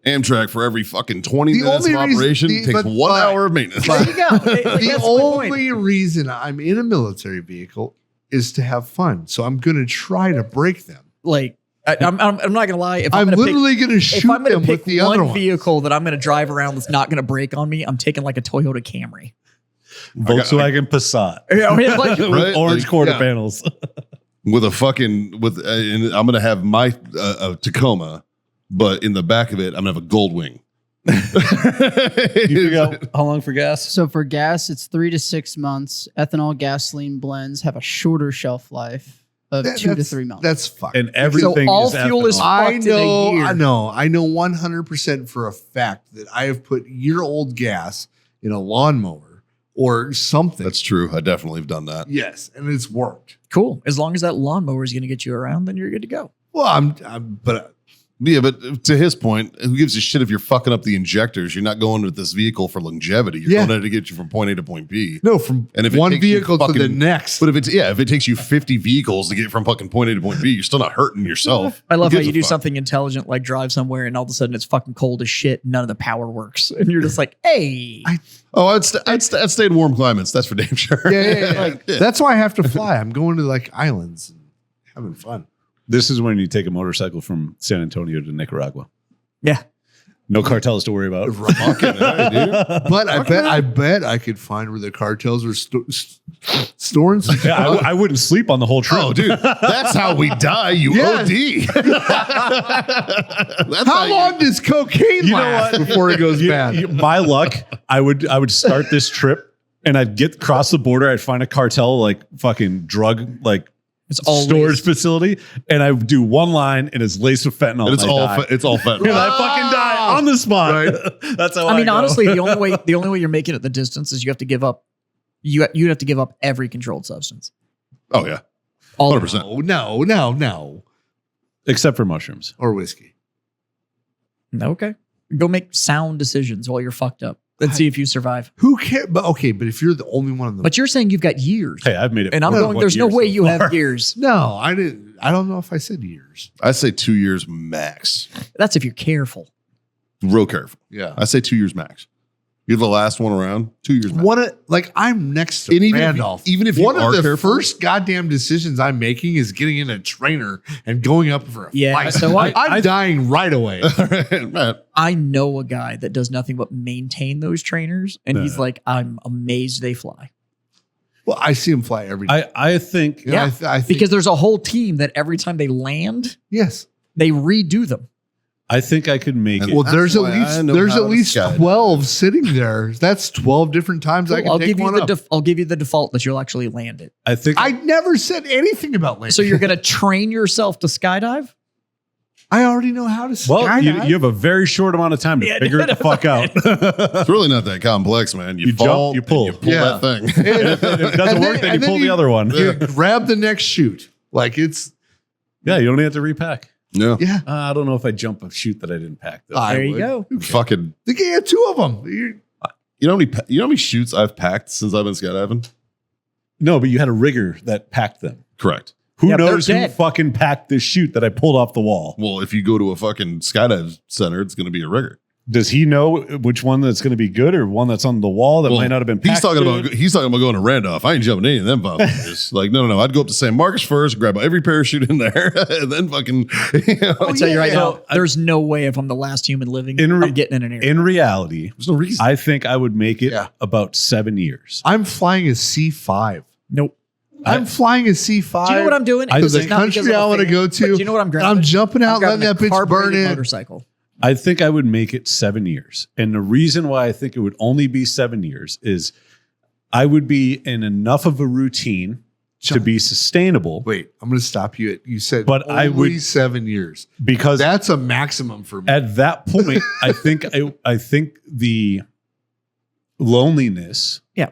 Amtrak for every fucking 20 The minutes of only reason- operation the- takes but- 1 hour of maintenance. There you go. Like, The that's my point. only reason I'm in a military vehicle is to have fun. So I'm going to try to break them. Like I'm not going to lie. If I'm I'm going to pick, literally going to if shoot I'm going them to with pick the other one one. vehicle that I'm going to drive around that's not going to break on me, I'm taking like a Toyota Camry. Volkswagen Passat Yeah, I mean, like, with Right? orange Like, quarter yeah. panels. with a fucking and I'm gonna have my Tacoma, but in the back of it I'm gonna have a gold wing. You figure out how long for gas? So for gas, it's 3 to 6 months. Ethanol gasoline blends have a shorter shelf life of 2 to That's- 3 months. That's fine. And everything all is fuel is ethanol. I fucked in a know, year. I know 100% for a fact that I have put year-old gas in a lawnmower or something. That's true. I definitely have done that. Yes, and it's worked. cool. As long as that lawnmower is going to get you around, then you're good to go. Well, but Yeah, but to his point, who gives a shit if you're fucking up the injectors? You're not going with this vehicle for longevity. You're Yeah. going there to get you from point A to point B. no, from And if it one takes you vehicle to the fucking- next. But if it takes you 50 vehicles to get from fucking point A to point B, you're still not hurting yourself. I love Who how gives you a do fuck? something intelligent like drive somewhere and all of a sudden it's fucking cold as shit. None of the power works. And you're just like, hey. Oh, I'd stay in warm climates. That's for damn sure. Yeah. Like, yeah. That's why I have to fly. I'm going to like islands and having fun. This is when you take a motorcycle from San Antonio to Nicaragua. Yeah. No cartels to worry about. Fucking A, dude. But I bet I could find where the cartels are storing some. Yeah, I wouldn't sleep on the whole trip. Oh, dude, that's how we die. You Yes. OD. That's How long does cocaine You know last what? before it goes bad? My luck, I would start this trip and I'd get across the border. I'd find a cartel like fucking drug like It's always storage facility, and I would do one line and it's laced with fentanyl. And it's and I all die. it's all fentanyl. And I fucking die on the spot. Right. That's how I mean, go. honestly, the only way you're making it the distance is you have to give up you'd have to give up every controlled substance. Oh yeah, All of it. 100%. No. except for mushrooms. Or whiskey. Okay. Go make sound decisions while you're fucked up. Let's see if you survive. Who cares? But okay, but if you're the only one in the But you're saying you've got years. Hey, I've made it. And I'm 41 going, there's no years way so you far. have years. no, I didn't. I don't know if I said years. I say 2 years max. That's if you're careful. Real careful. Yeah. I say 2 years max. You're the last one around. 2 years max. I'm next to And even if- Randolph. even if you one are of the careful- first goddamn decisions I'm making is getting in a trainer and going up for a Yeah, flight. so I'm dying right away. Matt, I know a guy that does nothing but maintain those trainers. And he's like, I'm amazed they fly. Well, I see him fly every day. I think You know, Yeah, I think Because there's a whole team that every time they land, yes, They redo them. I think I could make it. Well, there's at why I least know there's how at to least skydive. 12 sitting there. That's 12 different times I can I'll take give you one the up. I'll give you the default that you'll actually land it. I think I never said anything about landing. So you're going to train yourself to skydive? I already know how to well, skydive. you have a very short amount of time to Yeah, figure it the fuck out. It's really not that complex, man. You, You jump, fall, you pull. and you pull Yeah. that thing. If it doesn't work, then you pull the other one. You grab the next chute. Like it's Yeah, you don't even have to repack. No. yeah. I don't know if I jump a chute that I didn't pack. Though. I There you would. go. Fucking. They can have 2 of them. You know how many shoots I've packed since I've been skydiving? No, but you had a rigger that packed them. Correct. Who Yeah, they're knows who dead. fucking packed this chute that I pulled off the wall? Well, if you go to a fucking skydive center, it's going to be a rigger. Does he know which one that's going to be good or one that's on the wall that Well, might not have been He's packed? talking good? about going to Randolph. I ain't jumping any of them fuckers. Like, no. I'd go up to San Marcos first, grab every parachute in there, and then fucking. I'll tell you right yeah. now, there's no way if I'm the last human living, I'm getting in an air. In reality, There's no reason. I think I would make it Yeah. about 7 years. I'm flying a C5. Nope. I'm flying a C5. Do you know what I'm doing? I to just- the It's not because country I'm a I want to fan, go but to. do you know what I'm and grabbing? I'm jumping out, letting that bitch burn carbureted in. motorcycle. I think I would make it 7 years. And the reason why I think it would only be 7 years is I would be in enough of a routine to be sustainable Wait, I'm going to stop you. You said But only I would- 7 years. because That's a maximum for me. at that point, I think the loneliness Yeah.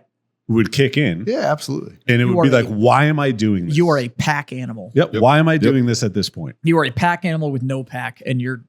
would kick in. Yeah, absolutely. And it You would be are like, a- why am I doing this? You are a pack animal. Yep. Yep. Why am I Yep. doing this at this point? You are a pack animal with no pack, and you're.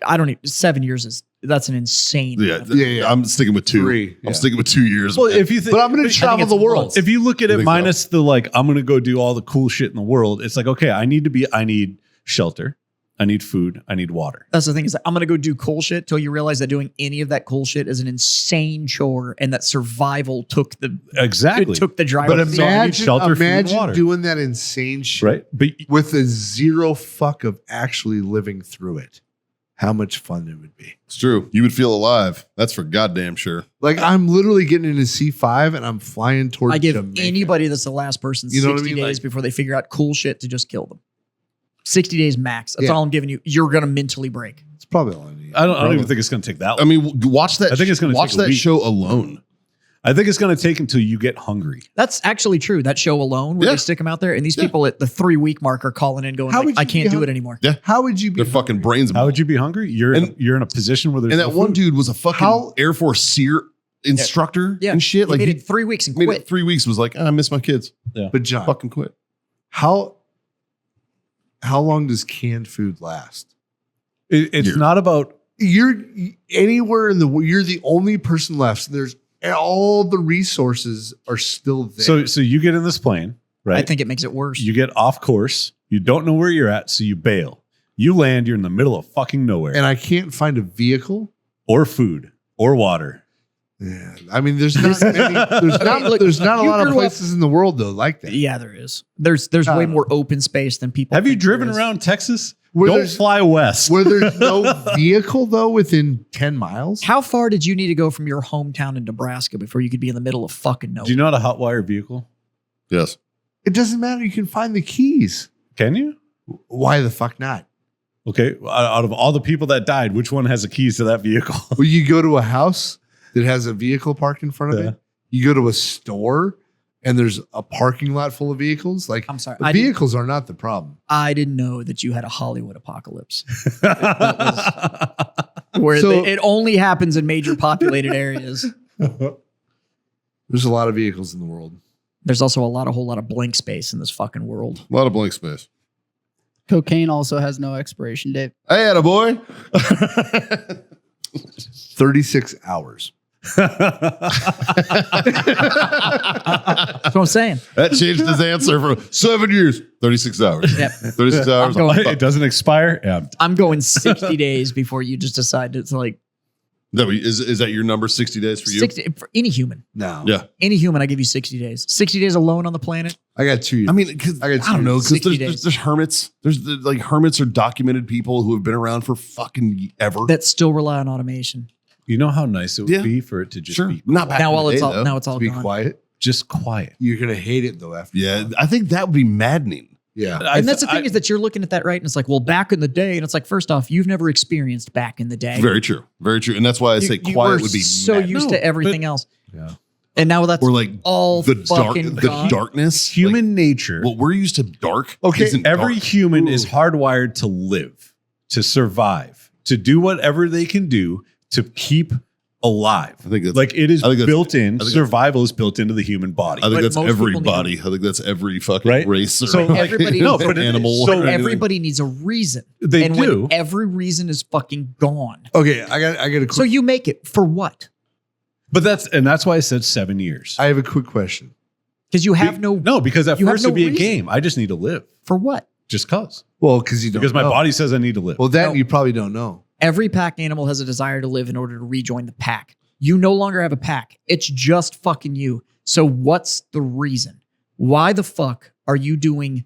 I don't even. 7 years that's an insane. Yeah, amount of- Yeah. I'm sticking with 2. 3, yeah. I'm sticking with 2 years. Well, man. if you think, But I'm going to travel it's the world. months. if you look at I it think so. minus the like, I'm going to go do all the cool shit in the world. It's like, okay, I need shelter. I need food. I need water. That's the thing is that I'm gonna go do cool shit till you realize that doing any of that cool shit is an insane chore, and that survival took the Exactly. it took the drive. But So I need imagine, shelter, food, and imagine water. doing that insane shit right. But with a zero fuck of actually living through it. How much fun it would be. It's true. You would feel alive. That's for goddamn sure. Like I'm literally getting into C5 and I'm flying towards I give Jamaica. anybody that's the last person You know what I 60 mean? days Like- before they figure out cool shit to just kill them. 60 days max. That's Yeah. all I'm giving you. You're gonna mentally break. It's probably all I need. I don't even think it's going to take that long. I mean, watch that. I think it's gonna watch take a that week. show alone. I think it's going to take until you get hungry. That's actually true. That show alone, where Yeah. they stick them out there, and these Yeah. people at the 3 week mark are calling in, going, How like, would "I you can't be do it hung- anymore." Yeah. How would you be? Their fucking brains. How would you be hungry? You're And- in a position where there's And no that one food. dude was a fucking How- Air Force SEER instructor Yeah, and shit. He Like made he it 3 weeks and made quit. it 3 weeks. Was like, I miss my kids. But John, Fucking quit. how long does canned food last? It's Years. not about You're anywhere in the world. You're the only person left. So there's all the resources are still there. so you get in this plane, right? I think it makes it worse. You get off course. You don't know where you're at, so you bail. You land. You're in the middle of fucking nowhere, and I can't find a vehicle. or food, or water. Yeah, I mean, there's not many, there's not a you lot of grew up- places in the world though like that. Yeah, there is. There's way more open space than people. Have you think there driven is. around Texas? Where Don't there's- fly west. Where there's no vehicle though within 10 miles. How far did you need to go from your hometown in Nebraska before you could be in the middle of fucking nowhere? Do you know how to hotwire vehicle? Yes. It doesn't matter. You can find the keys. Can you? Why the fuck not? Okay. Out of all the people that died, which one has the keys to that vehicle? Well, you go to a house that has a vehicle parked in front of Yeah. it. You go to a store and there's a parking lot full of vehicles. Like I'm sorry. the vehicles are not the problem. I didn't know that you had a Hollywood apocalypse where So- it only happens in major populated areas. There's a lot of vehicles in the world. There's also a whole lot of blank space in this fucking world. A lot of blank space. Cocaine also has no expiration date. Hey, atta boy. 36 hours. That's what I'm saying. That changed his answer from 7 years, 36 hours. Yep. 36 hours. going- it doesn't expire. Yeah. I'm going 60 days before you just decide it's like Is that your number? 60 days for you? 60 for any human. No. Yeah. Any human, I give you 60 days. 60 days alone on the planet. I got 2 years. I mean, because I I, got don't know, because 60 there's hermits. Like hermits are documented people who have been around for fucking ever. That still rely on automation. You know how nice it would Yeah. be for it to just Sure. be Not back Now in while the it's day, all though. now it's all be gone. quiet. just quiet. You're going to hate it though after. Yeah, I think that would be maddening. Yeah. And that's the thing is that you're looking at that, right? And it's like, well, back in the day, and it's like, first off, you've never experienced back in the day. Very true. Very true. And that's why I say You quiet were would be so mad. used to everything else. Yeah. And now that's Or like all the fucking gone. darkness. Human nature. What we're used to dark. Okay, isn't Every dark. human Ooh. is hardwired to live, to survive, to do whatever they can do to keep alive. I think that's Like it is I think that's- built in. I think survival is built into the human body. I think But that's most people need everybody. I think that's every fucking Right? race or So, like, Everybody no, needs but a- animal. so or anything. Everybody needs a reason. They and do. when every reason is fucking gone. Okay, I got a quick So you make it for what? But that's why I said 7 years. I have a quick question. Because you have no No, because at You have first no it'd be reason. a game. I just need to live. for what? Just cause. Well, because you don't Because my know. body says I need to live. Well, that No. you probably don't know. Every pack animal has a desire to live in order to rejoin the pack. You no longer have a pack. It's just fucking you. So what's the reason? Why the fuck are you doing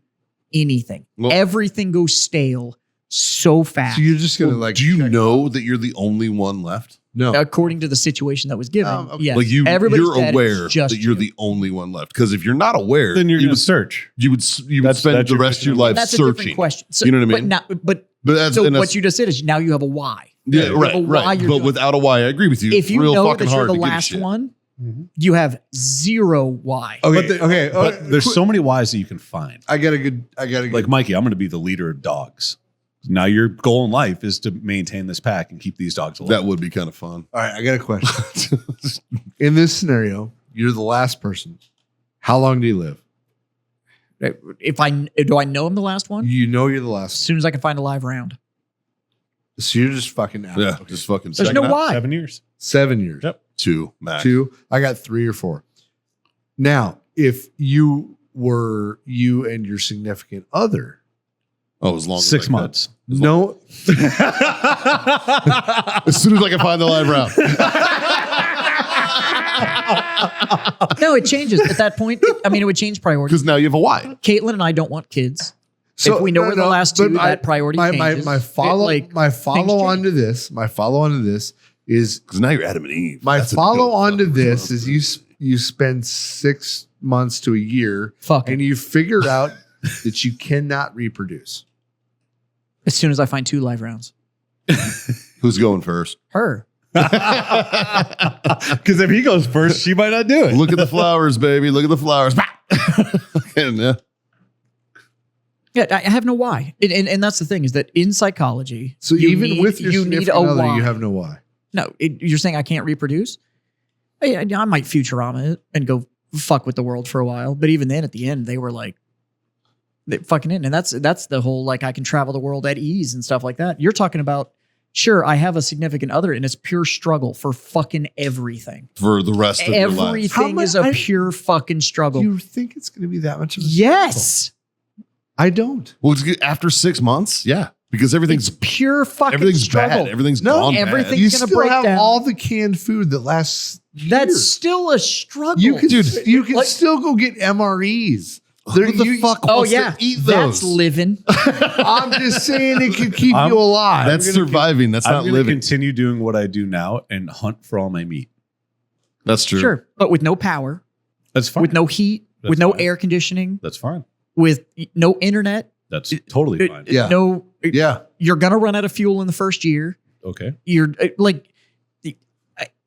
anything? Well- Everything goes stale so fast. So you're just gonna like. Do you check- know that you're the only one left? No. according to the situation that was given. Okay. Yes. Like Everybody's you're dead, aware it's just that you're you. the only one left. Because if you're not aware, then you're you going to would search. you would That's spend the your rest of your mission. life That's a different searching. question. So, You know what I mean? But But that's so and what that's- you just said is now you have a why. yeah, you have right, a why right. you're But doing without a why, I agree with you. If It's you real know fucking that you're hard the to give a last shit. one, you have zero why. Okay. But okay. But there's so many whys that you can find. I got a good. Like Mikey, I'm going to be the leader of dogs. Now your goal in life is to maintain this pack and keep these dogs alive. That would be kind of fun. All right. I got a question. In this scenario, you're the last person. How long do you live? Do I know I'm the last one? You know you're the As last. soon as I can find a live round. So you're just fucking out. Yeah, Okay. just fucking There's check no it out. why. 7 years. 7 years. Yep. 2 max. 2. I got 3 or 4. Now, if you and your significant other, Oh, as long as 6 I could. months. no, As soon as I can find the live round. No, it changes at that point. It would change priority. Because now you have a why. Caitlin and I don't want kids. If we know we're the last but two, that priority changes. My follow It, my follow on change. to this. My follow on to this is Because now you're Adam and Eve. my That's a follow dope on to fucking this concept. is you spend 6 months to a year Fuck and it. you figure out that you cannot reproduce. As soon as I find 2 live rounds. Who's going first? Her. Because if he goes first, she might not do it. Look at the flowers, baby. Look at the flowers. And, yeah. Yeah, I have no why. And that's the thing is that in psychology, So you even need- with your you need significant a other, why. you have no why. No, you're saying I can't reproduce? I might Futurama it and go fuck with the world for a while. But even then, at the end, they were like, they fucking in. And that's the whole, like, I can travel the world at ease and stuff like that. You're talking about, sure, I have a significant other and it's pure struggle for fucking everything. For the rest of your life. Everything How is mu- a I- pure fucking struggle. Do you think it's going to be that much of a Yes. I don't. Well, it's good. After 6 months, yeah. Because everything's It's pure fucking everything's struggle. bad. Everything's No, gone everything- bad. You gonna still break have down. all the canned food that lasts That's years. still a struggle. You can you can Like- still go get MREs. Who the fuck Oh wants yeah, to eat that's those? living. I'm just saying it can keep I'm- you alive. That's surviving. That's I'm not going to living. continue doing what I do now and hunt for all my meat. That's true. Sure, but with no power, That's fine. with no heat, That's with no fine. air conditioning, That's fine. with no internet. That's totally fine. Yeah. No. yeah. You're gonna run out of fuel in the first year. Okay. You're like,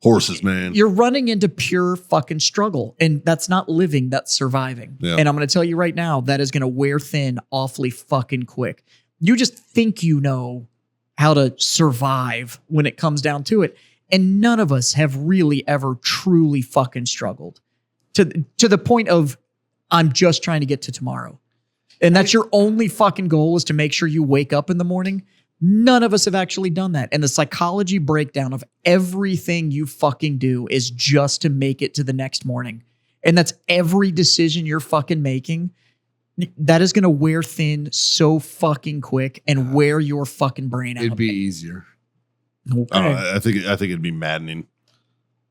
Horses, man. you're running into pure fucking struggle, and that's not living. That's surviving. Yeah. And I'm gonna tell you right now, that is gonna wear thin awfully fucking quick. You just think you know how to survive when it comes down to it. And none of us have really ever truly fucking struggled to the point of I'm just trying to get to tomorrow. And that's your only fucking goal is to make sure you wake up in the morning. None of us have actually done that. And the psychology breakdown of everything you fucking do is just to make it to the next morning. And that's every decision you're fucking making. That is going to wear thin so fucking quick and wear your fucking brain out. It'd be easier. Okay. I don't know. I think it'd be maddening.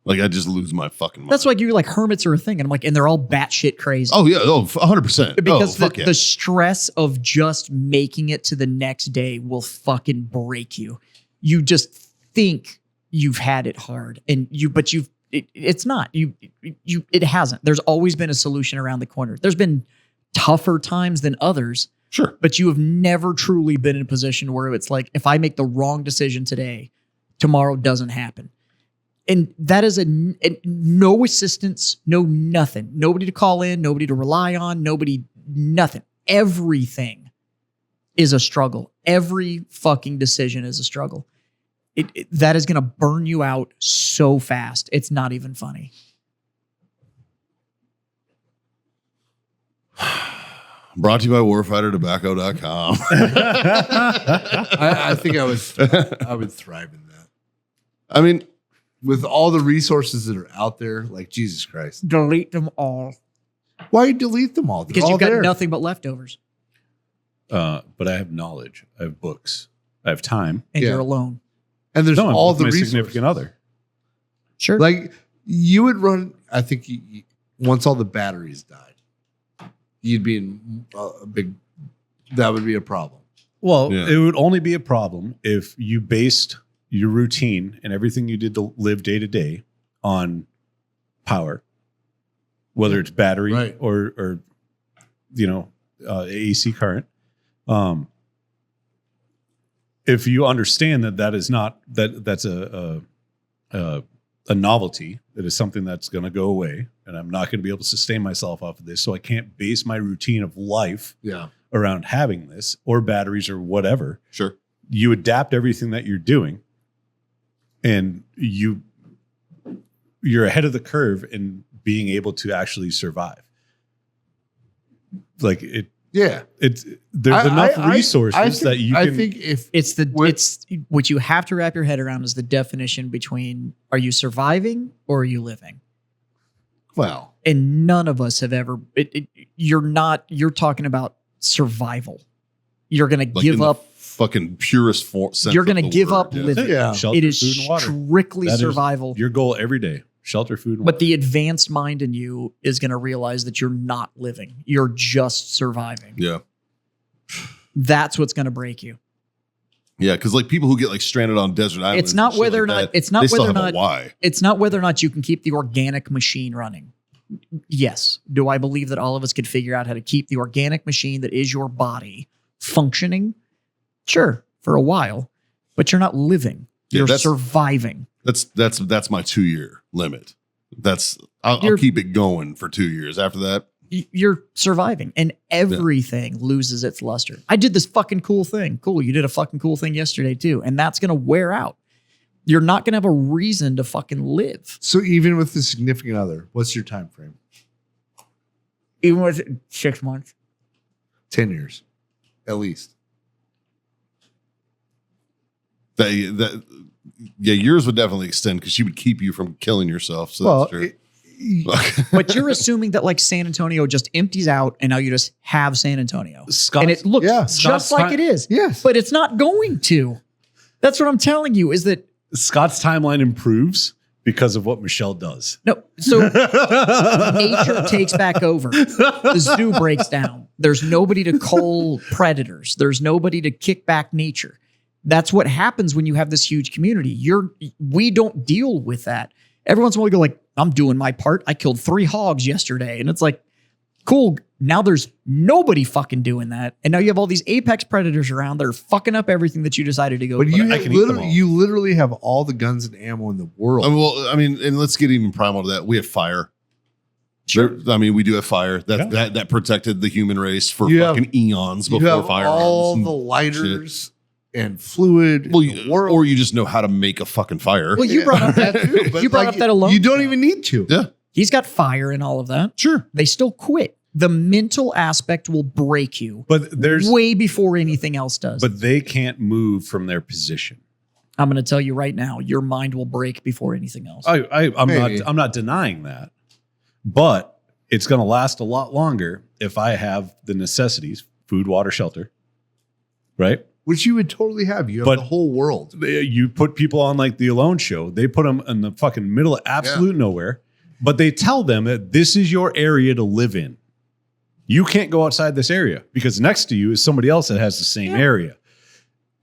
Like I just lose my fucking mind. That's why you're like hermits are a thing. And I'm like, and they're all batshit crazy. Oh yeah. Oh, 100%. Because fuck yeah. the stress of just making it to the next day will fucking break you. You just think you've had it hard, and it's not. It hasn't. There's always been a solution around the corner. There's been tougher times than others, Sure. But you have never truly been in a position where it's like, if I make the wrong decision today, tomorrow doesn't happen. And that is no assistance, no nothing. Nobody to call in, nobody to rely on, nothing. Everything is a struggle. Every fucking decision is a struggle. That is going to burn you out so fast. It's not even funny. Brought to you by warfightertobacco.com. I think I would thrive in that. I mean, With all the resources that are out there, like Jesus Christ. Delete them all. Why delete them all? They're Because all you've got there. nothing but leftovers. But I have knowledge. I have books. I have time. And Yeah. you're alone. And there's No, I'm all with the my resources. significant other. Sure. Like you would run, I think once all the batteries died, you'd be in a big, that would be a problem. Well, Yeah. it would only be a problem if you based your routine and everything you did to live day to day on power, whether it's battery Right. or AC current. If you understand that is not that's a novelty, that is something that's going to go away, and I'm not going to be able to sustain myself off of this, so I can't base my routine of life Yeah. around having this or batteries or whatever. sure. You adapt everything that you're doing, and you're ahead of the curve in being able to actually survive. Like Yeah. there's enough resources that you can. I think if It's What- what you have to wrap your head around is the definition between, are you surviving or are you living? well, And none of us have ever, you're talking about survival. You're going to Like give in the up. fucking purest sense You're of going to the give word, up yeah. living. Yeah. Shelter, It is food, and water. strictly That is survival. Your goal every day: shelter, food, and But water. the advanced mind in you is going to realize that you're not living. You're just surviving. Yeah. That's what's going to break you. Yeah. Cause like people who get like stranded on desert islands. It's not and shit whether or like not. that, It's not they still whether or have a not. why. It's not whether or not you can keep the organic machine running. Yes. Do I believe that all of us could figure out how to keep the organic machine that is your body functioning? Sure, for a while, but you're not living. Yeah, You're that's- surviving. That's my 2-year limit. I'll You're- keep it going for 2 years. After that, You're surviving, and everything loses its luster. I did this fucking cool thing. Cool. You did a fucking cool thing yesterday too, and that's going to wear out. You're not going to have a reason to fucking live. so even with the significant other, what's your time frame? Even with 6 months. 10 years, at least. yours would definitely extend because she would keep you from killing yourself. So Well, that's true. But you're assuming that like San Antonio just empties out and now you just have San Antonio. Scott's- And it looks Yeah. just Scott's like time- it is. yes. But it's not going to. That's what I'm telling you is that Scott's timeline improves because of what Michelle does. no. So nature takes back over. The zoo breaks down. There's nobody to cull predators. There's nobody to kick back nature. That's what happens when you have this huge community. We don't deal with that. Every once in a while you go like, I'm doing my part. I killed 3 hogs yesterday. And it's like, cool. Now there's nobody fucking doing that. And now you have all these apex predators around that are fucking up everything that you decided to go. But do. I can eat them all. you literally have all the guns and ammo in the world. And let's get even primal to that. We have fire. We do have fire. That protected the human race for You have- fucking eons you before have firearms. all and the lighters and fluid. Well, in the world. or you just know how to make a fucking fire. Well, you brought up that. too, but You brought up that alone. You don't even need to. Yeah, He's got fire and all of that. sure. They still quit. The mental aspect will break you But there's way before anything else does. but they can't move from their position. I'm going to tell you right now, your mind will break before anything else. Maybe. I'm not denying that. But it's going to last a lot longer if I have the necessities, food, water, shelter. Right? Which you would totally have. You have But- the whole world. You put people on like the Alone Show. They put them in the fucking middle of absolute nowhere, but they tell them that this is your area to live in. You can't go outside this area because next to you is somebody else that has the same area.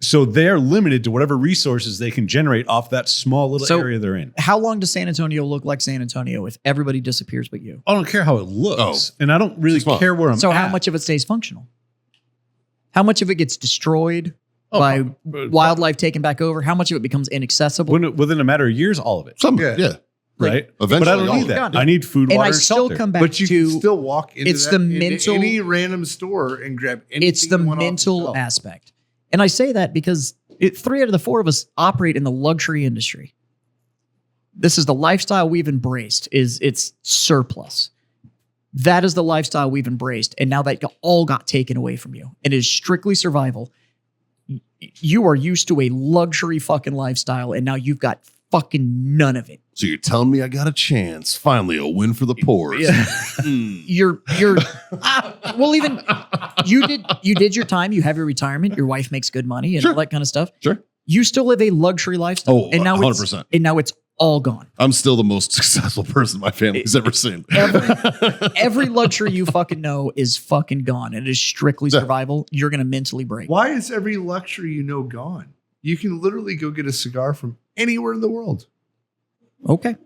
So they're limited to whatever resources they can generate off that small little So- area they're in. How long does San Antonio look like San Antonio if everybody disappears but you? I don't care how it looks, Oh. and I don't really 6 months. care where I'm So at. how much of it stays functional? How much of it gets destroyed by wildlife taken back over? How much of it becomes inaccessible? Within a matter of years, all of it. Some, Yeah. yeah. Right? Eventually, But I don't all need of it. that. I need food, and water, I and still shelter. come back But you to can still walk into it's the mental- any random store and grab anything. it's the you want off mental shelf. aspect. And I say that because 3 out of the 4 of us operate in the luxury industry. This is the lifestyle we've embraced. It's surplus. That is the lifestyle we've embraced. And now that all got taken away from you. And it is strictly survival. You are used to a luxury fucking lifestyle, and now you've got fucking none of it. So you're telling me I got a chance. Finally, a win for the poor. Yeah. You're well, even you did your time. You have your retirement. Your wife makes good money and all that kind of stuff. Sure. You still live a luxury lifestyle. Oh, and now 100%. And now it's all gone. I'm still the most successful person my family's ever seen. Every luxury you fucking know is fucking gone. And it is strictly survival. You're gonna mentally break. Why is every luxury you know gone? You can literally go get a cigar from anywhere in the world. Okay.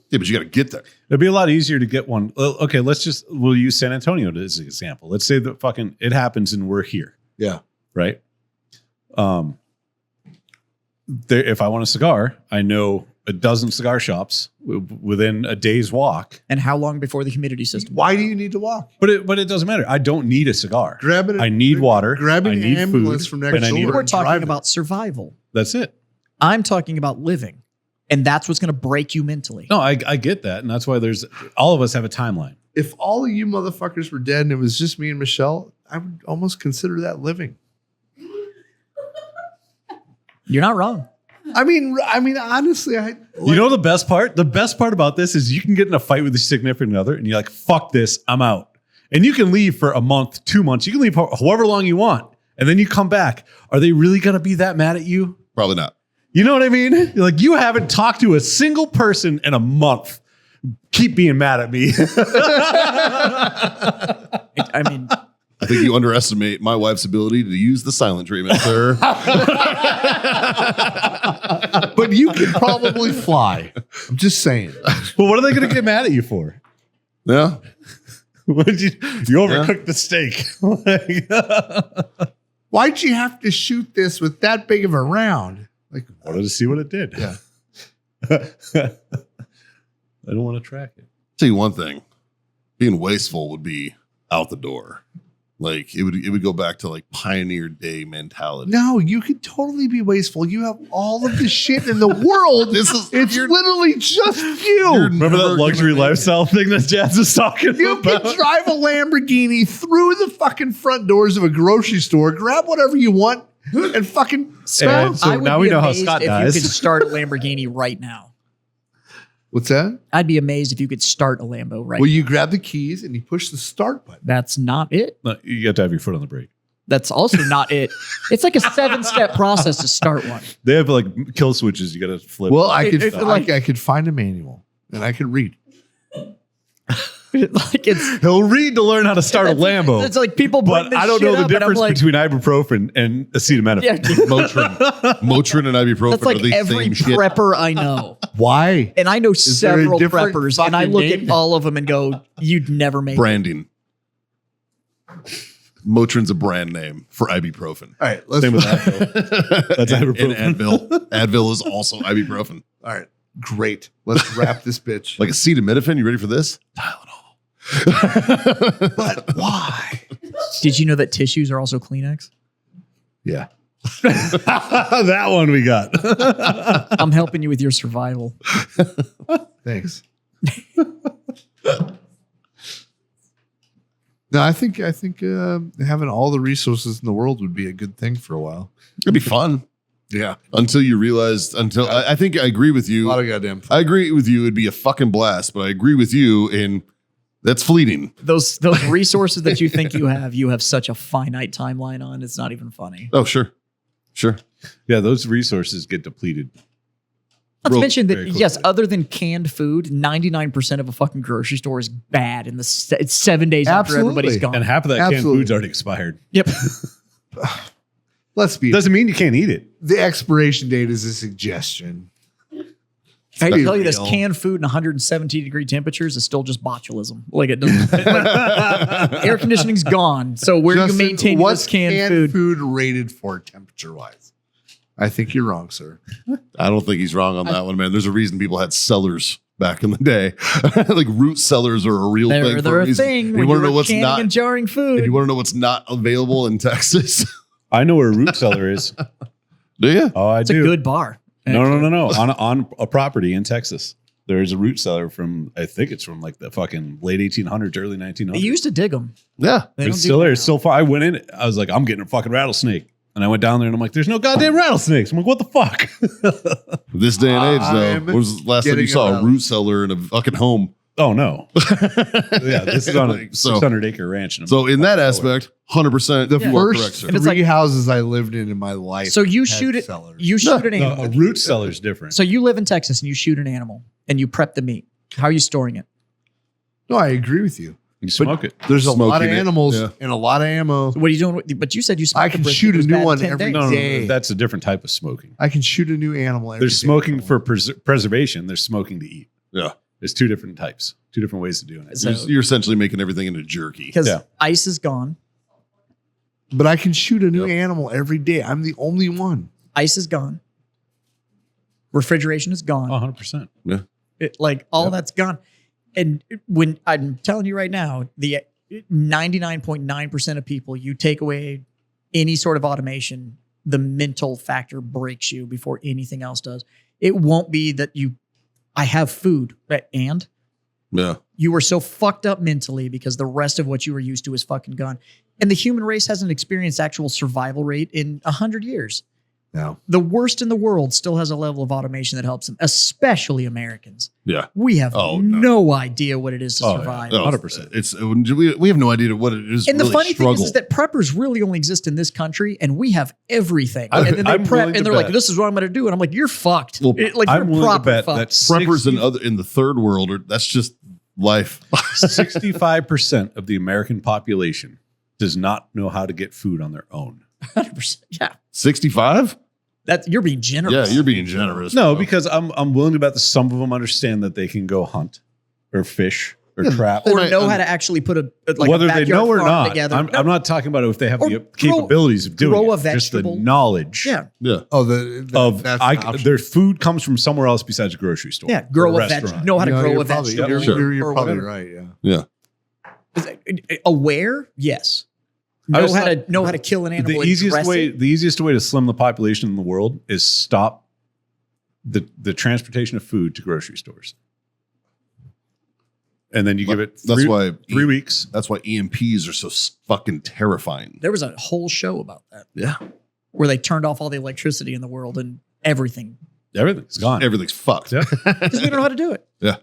Yeah, but you got to get there. It'd be a lot easier to get one. Well, okay, we'll use San Antonio as an example. Let's say that fucking it happens and we're here, Yeah. right? If I want a cigar, I know a dozen cigar shops within a day's walk. And how long before the humidity system? Why do you need to walk? But it doesn't matter. I don't need a cigar. Grab it. I need water. Grab I an need ambulance food, from next and I door. need- We're and drive talking it. about survival. That's it. I'm talking about living. And that's what's gonna break you mentally. No, I get that, and that's why there's all of us have a timeline. If all of you motherfuckers were dead and it was just me and Michelle, I would almost consider that living. You're not wrong. I mean, honestly, You know the best part? The best part about this is you can get in a fight with your significant other, and you're like, "Fuck this, I'm out." And you can leave for a month, 2 months. You can leave however long you want, and then you come back. Are they really gonna be that mad at you? Probably not. You know what I mean? You're like, you haven't talked to a single person in a month. Keep being mad at me. I mean, I think you underestimate my wife's ability to use the silent treatment, sir. but you could probably fly. I'm just saying. Well, what are they going to get mad at you for? Yeah. What did you overcooked the steak. Why'd you have to shoot this with that big of a round? Like, Wanted to see what it did. Yeah. I don't want to track it. Tell you one thing, being wasteful would be out the door. Like it would go back to like pioneer day mentality. no, you could totally be wasteful. You have all of the shit in the world. It's literally just you. Remember that luxury lifestyle thing that Jazz was talking You about? can drive a Lamborghini through the fucking front doors of a grocery store, grab whatever you want, and fucking smell. And so I would now be we know how amazed Scott if dies. you could start a Lamborghini right now. What's that? I'd be amazed if you could start a Lambo right Well, now. you grab the keys and you push the start button. That's not it. No, you got to have your foot on the brake. That's also not it. It's like a 7-step process to start one. They have like kill switches you got to flip. Well, I It- could find a manual and I could read. Like it's he'll read to learn how to start a Lambo. It's like people bring But this I don't shit know the up and I'm difference like, between ibuprofen and acetaminophen. yeah, Motrin and ibuprofen that's are like the every same shit. prepper I know. Why? And I know there a several different preppers, and I fucking look name? at all of them and go, "You'd never make it." Branding. Motrin's a brand name for ibuprofen. All right, let's Same with Advil. That's and ibuprofen. Advil. Advil is also ibuprofen. All right, great. Let's wrap this bitch. Like acetaminophen. You ready for this? Tylenol. But why? Did you know that tissues are also Kleenex? Yeah. That one we got. I'm helping you with your survival. Thanks. No, I think having all the resources in the world would be a good thing for a while. It'd be fun Yeah, until you realize. I think I agree with a you. lot of goddamn fun. I agree with you. It'd be a fucking blast, but I agree with you in that's fleeting. Those resources that you think you have such a finite timeline on. It's not even funny. Oh, sure. Yeah, those resources get depleted. Not to Real- mention that, very quickly. yes, other than canned food, 99% of a fucking grocery store is bad in it's 7 days after Absolutely. everybody's gone. And half of that canned Absolutely. food's already expired. Yep. Let's be. Doesn't mean you can't eat it. The expiration date is a suggestion. I Be tell you this, real. canned food in 117-degree temperatures is still just botulism. Like it doesn't. Air conditioning's gone. So where do you Justin, maintain what's this canned food? rated for temperature wise? I think you're wrong, sir. I don't think he's wrong on that one, man. There's a reason people had cellars back in the day. Like root cellars are a real thing. They're a thing. You When want to you know were what's canning not? and jarring food. If you want to know what's not available in Texas, I know where a root cellar is. do you? Oh, I it's do. a good bar. No. On a property in Texas, there is a root cellar from, I think it's from like the fucking late 1800s, early 1900s. They used to dig them. Yeah. They don't It's do still that there. now. It's still far. I went in. I was like, I'm getting a fucking rattlesnake. And I went down there and I'm like, there's no goddamn rattlesnakes. I'm like, what the fuck? This day and age, I'm though, when was the last time you getting saw a around. root cellar in a fucking home? Oh, no. Yeah, this is on a Like, so- 600-acre ranch. So in that aspect, 100%. The you are correct, first sir. And it's three like- houses I lived in my life. So you had shoot it. cellars. You shoot an No, animal. a root cellar is different. So you live in Texas and you shoot an animal and you prep the meat. How are you storing it? No, I agree with you. You smoke it. There's a lot of Smoking it, animals yeah. and a lot of ammo. What are you doing? But you said you. smoked I the can brisket. shoot It was a new bad one 10 every days. No, day. that's a different type of smoking. I can shoot a new animal. Every There's day. smoking for preservation. There's smoking to eat. Yeah. There's two different types, two different ways of doing it. So- You're essentially making everything into jerky. Because Yeah. ice is gone. But I can shoot a new Yep. animal every day. I'm the only one. Ice is gone. Refrigeration is gone. 100%. All Yep. that's gone. And when I'm telling you right now, the 99.9% of people, you take away any sort of automation, the mental factor breaks you before anything else does. It won't be that I have food, and Yeah. you were so fucked up mentally because the rest of what you were used to is fucking gone. And the human race hasn't experienced actual survival rate in 100 years. No. The worst in the world still has a level of automation that helps them, especially Americans. Yeah. We have Oh, no. no. idea what it is to Oh, yeah. survive. No, 100%. It's we have no idea what it is. And the really funny struggle. thing is that preppers really only exist in this country, and we have everything. I'm- and then they I'm prep, willing and to they're like, bet. "This is what I'm going to do," and I'm like, "You're fucked." Well, you're I'm willing to proper bet fucked. that preppers in the third world that's just life. 65% of the American population does not know how to get food on their own. 100%. Yeah, 65? you're being generous. Yeah, you're being generous. No, bro. because I'm willing to bet that some of them understand that they can go hunt or fish or trap. They or might- know how to actually put a Whether a they backyard know or farm not, together. I'm not talking about if they have Or the capabilities of doing grow it. a Just the vegetable. knowledge Yeah, Yeah. Oh, of that's an option. their food comes from somewhere else besides a grocery store. yeah. Grow or a vegetable. restaurant. Know how to No, grow you're a probably- vegetable. Sure. You're or probably whatever. right. Yeah. Aware, yes. I Know was how not- to know how to kill an animal. The and easiest dress way it. the easiest way to slim the population in the world is stop the transportation of food to grocery stores. And then you give it That's why 3 weeks. That's why EMPs are so fucking terrifying. There was a whole show about that Yeah. where they turned off all the electricity in the world and everything Everything's gone. Everything's fucked. Yeah. because we don't know how to do it. Yeah.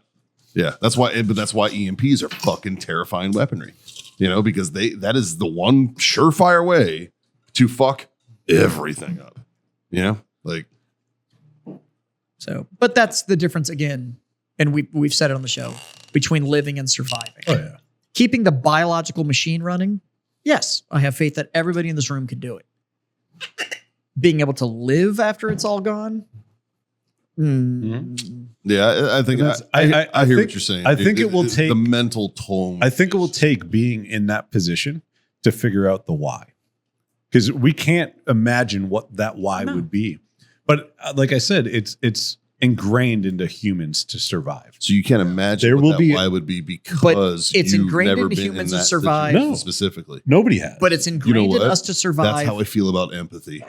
That's why EMPs are fucking terrifying weaponry. Because that is the one surefire way to fuck everything up. Like So, but that's the difference again, and we've said it on the show, between living and surviving. Oh yeah. Keeping the biological machine running, yes, I have faith that everybody in this room can do it. Being able to live after it's all gone, yeah, I think That's- I hear I think- what you're saying. I think it will take- the mental toll. I think it will take being in that position to figure out the why. Because we can't imagine what that why No. would be. But like I said, it's ingrained into humans to survive. So you can't imagine There what will that be- why would be because it's you've ingrained never into been humans in to that survive. situation No. specifically. Nobody has. but it's ingrained in what? us to survive. That's how I feel about empathy.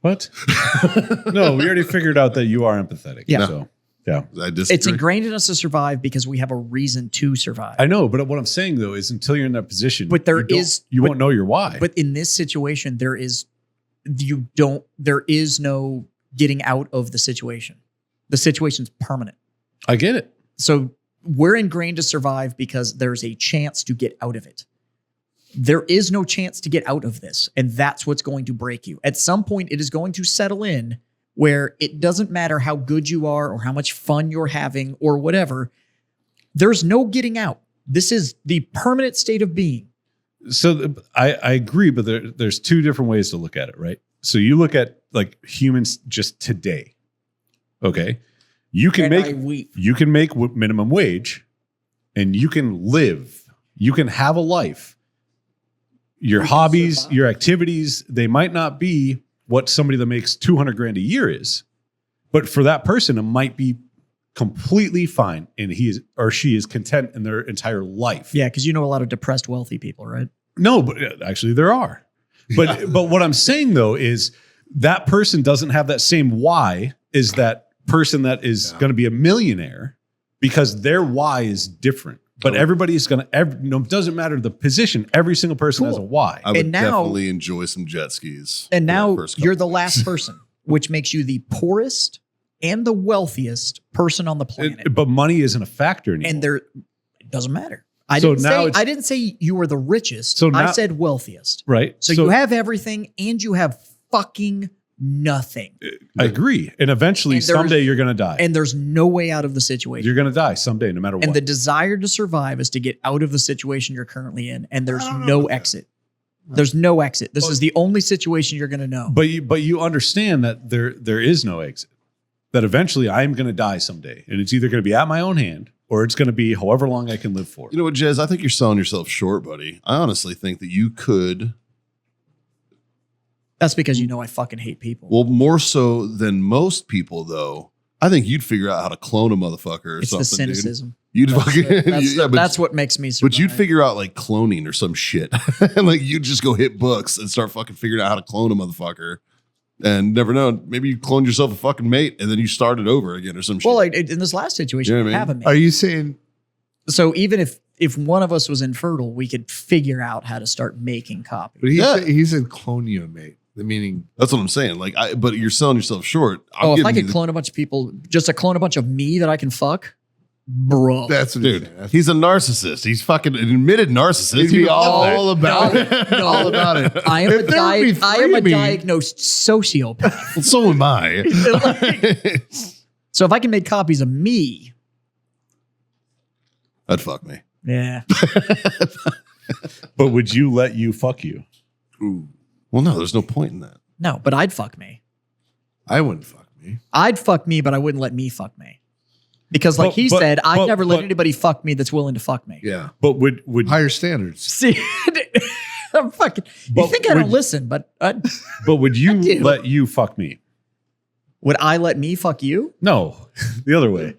What? No, we already figured out that you are empathetic. Yeah. So, yeah. I disagree. It's ingrained in us to survive because we have a reason to survive. I know, but what I'm saying though is until you're in that position, But there you don't- is- you but- won't know your why. But in this situation, there is no getting out of the situation. The situation's permanent. I get it. So we're ingrained to survive because there's a chance to get out of it. There is no chance to get out of this. And that's what's going to break you. At some point, it is going to settle in where it doesn't matter how good you are or how much fun you're having or whatever. There's no getting out. This is the permanent state of being. So I agree, but there's two different ways to look at it, right? So you look at like humans just today. Okay. You can And I make weep. minimum wage and you can live. You can have a life. Your hobbies, your activities, they might not be what somebody that makes 200 grand a year is. But for that person, it might be completely fine. And he is or she is content in their entire life. Yeah, because you know a lot of depressed, wealthy people, right? No, but actually there are. But but what I'm saying though is that person doesn't have that same why as that person that is going to be a millionaire because their why is different. But everybody is going to, it doesn't matter the position. Every single person has a why. I would And now- definitely enjoy some jet skis. And for that now first you're couple the last person, which makes you the poorest and the wealthiest person on the planet. But money isn't a factor anymore. And there, it doesn't matter. I So didn't now say it's- I didn't say you were the richest. So I now- said wealthiest. right? So you have everything and you have fucking nothing. I agree. And eventually, And there's- someday you're going to die. And there's no way out of the situation. You're going to die someday, no matter what. And the desire to survive is to get out of the situation you're currently in. And there's no exit. There's no exit. This is the only situation you're going to know. but you understand that there is no exit. That eventually I'm going to die someday. And it's either going to be at my own hand or it's going to be however long I can live for. You know what, Jez? I think you're selling yourself short, buddy. I honestly think that you could, That's because you know I fucking hate people. well, more so than most people, though. I think you'd figure out how to clone a motherfucker or it's something. the cynicism. Dude. You'd That's, fucking, that's, but, that's what makes me survive. but you'd figure out like cloning or some shit. And like you'd just go hit books and start fucking figuring out how to clone a motherfucker. And never know, maybe you cloned yourself a fucking mate and then you started over again or some shit. Well, like, in this last situation, You know we what I have a mean? mate. Are you saying So even if one of us was infertile, we could figure out how to start making copies. but Yeah. he said clone you a mate. The meaning That's what I'm saying. Like, but you're selling yourself short. I'm Oh, if I giving could you clone a bunch of people, just to clone a bunch of me that I can fuck, bro. that's what dude, he's saying. he's a narcissist. He's fucking an admitted narcissist. He'd He be knows all that. about it. No. All about it. I am If there would be I am three a of me- diagnosed sociopath. Well, so am I. So if I can make copies of me, That'd fuck me. yeah. But would you let you fuck you? Well, no, there's no point in that. No, but I'd fuck me. I wouldn't fuck me. I'd fuck me, but I wouldn't let me fuck me. Because like But- he but- said, I'd but- never let but- anybody fuck me that's willing to fuck me. Yeah. But would Higher standards. See, I'm fucking. You But think I don't would- listen, but would you do. let you fuck me? would I let me fuck you? No, the other way.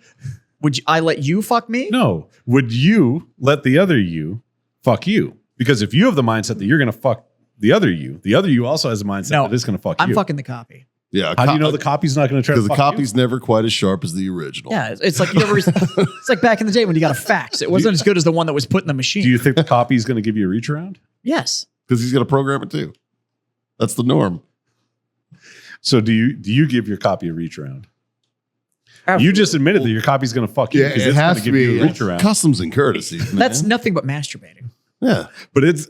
Would I let you fuck me? No. Would you let the other you fuck you? Because if you have the mindset that you're going to fuck the other you also has a mindset No, that it's going to fuck I'm you. fucking the copy. Yeah. How do you know the copy's not going to try to Because the fuck copy's never quite as sharp as the original. Yeah, it's like you ever. It's like back in the day when you got a fax. It wasn't as good as the one that was put in the machine. you? Do you think the copy's going to give you a reach around? Yes. Because he's got to program it too. That's the norm. So do you give your copy a reach around? You just admitted that your copy's going to fuck you Yeah, because it it's going has to to give you be. a reach around. Customs and courtesies, man. That's nothing but masturbating. Yeah. But it's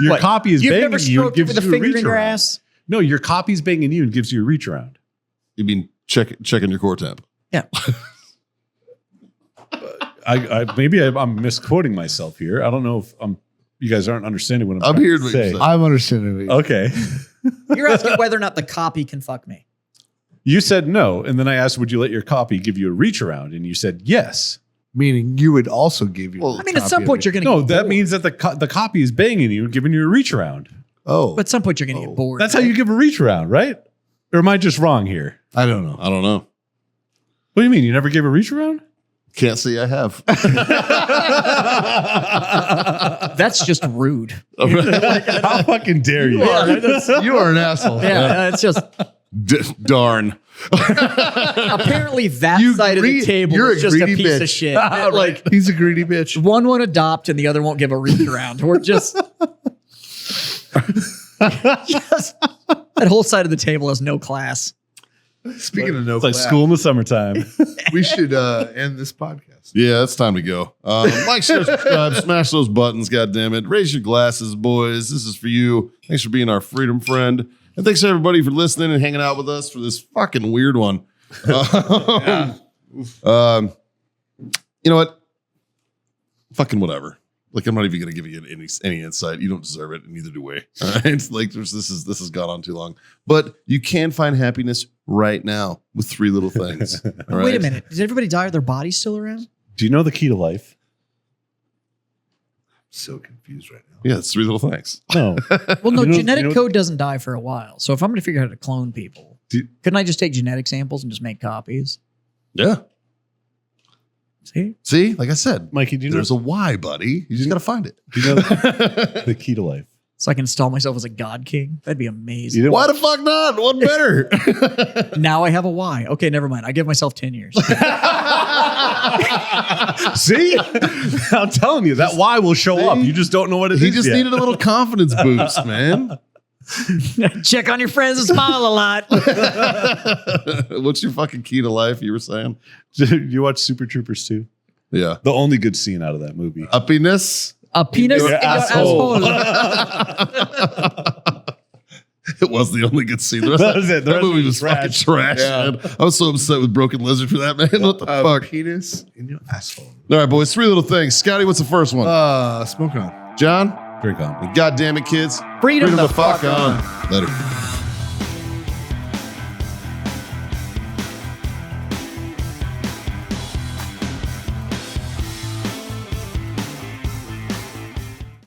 your What? copy is You've banging never you and stroked it gives with a you a finger reach in your around. ass. No, your copy's banging you and gives you a reach around. You mean checking your core temp? Yeah. I'm misquoting myself here. I don't know if you guys aren't understanding what I'm I'm trying hearing to what you're say. saying. I'm understanding. Okay. You're asking whether or not the copy can fuck me. You said no, and then I asked, would you let your copy give you a reach around? And you said yes. Meaning you would also give you. Well, I mean, at some point you're going to No, get that bored. means that the copy is banging you and giving you a reach around. Oh, But at some point you're going to get bored. That's how you give a reach around, right? Or am I just wrong here? I don't know. I don't know. What do you mean? You never gave a reach around? Can't say I have. That's just rude. How fucking dare you? You are an asshole. Yeah, it's just Darn. apparently that You side of the greedy- table you're is a just a greedy piece bitch. of shit. Like He's a greedy bitch. one won't adopt and the other won't give a reach around. We're just that whole side of the table has no class. Speaking of no It's like class, school in the summertime. we should end this podcast. Yeah, it's time to go. Like, share, subscribe, smash those buttons, goddammit. Raise your glasses, boys. This is for you. Thanks for being our freedom friend. And thanks everybody for listening and hanging out with us for this fucking weird one. You know what? Fucking whatever. Like, I'm not even going to give you any insight. You don't deserve it, and neither do we. All right, like this has gone on too long. But you can find happiness right now with three little things. All right? Wait a minute. Does everybody die? Are their bodies still around? Do you know the key to life? So confused right now. Yeah, it's three little things. No. Well, no, You know- genetic you know- code doesn't die for a while. So if I'm going to figure out how to clone people, Do- couldn't I just take genetic samples and just make copies? Yeah. See? See, like I said, Mikey, do you know, there's a why, buddy. You just got to find it. do you know the key to life? So I can install myself as a god king? That'd be amazing. You didn't Why the fuck not? What better? Now I have a why. Okay, never mind. I give myself 10 years. See? I'm telling you, that why will show up. You just don't know what it is. He just yet. needed a little confidence boost, man. Check on your friends and smile a lot. What's your fucking key to life? You were saying? You watch Super Troopers 2? Yeah. The only good scene out of that movie. Uppiness. A penis in your asshole. It was the only good scene. The rest That of was it. The that rest movie was was fucking trash. trash, Yeah. man. I was so upset with Broken Lizard for that, man. What the fuck? Penis in your asshole. All right, boys. Three little things. Scotty, what's the first one? Smoke on. John? Drink on. God damn it, kids. Freedom the fuck on. Later.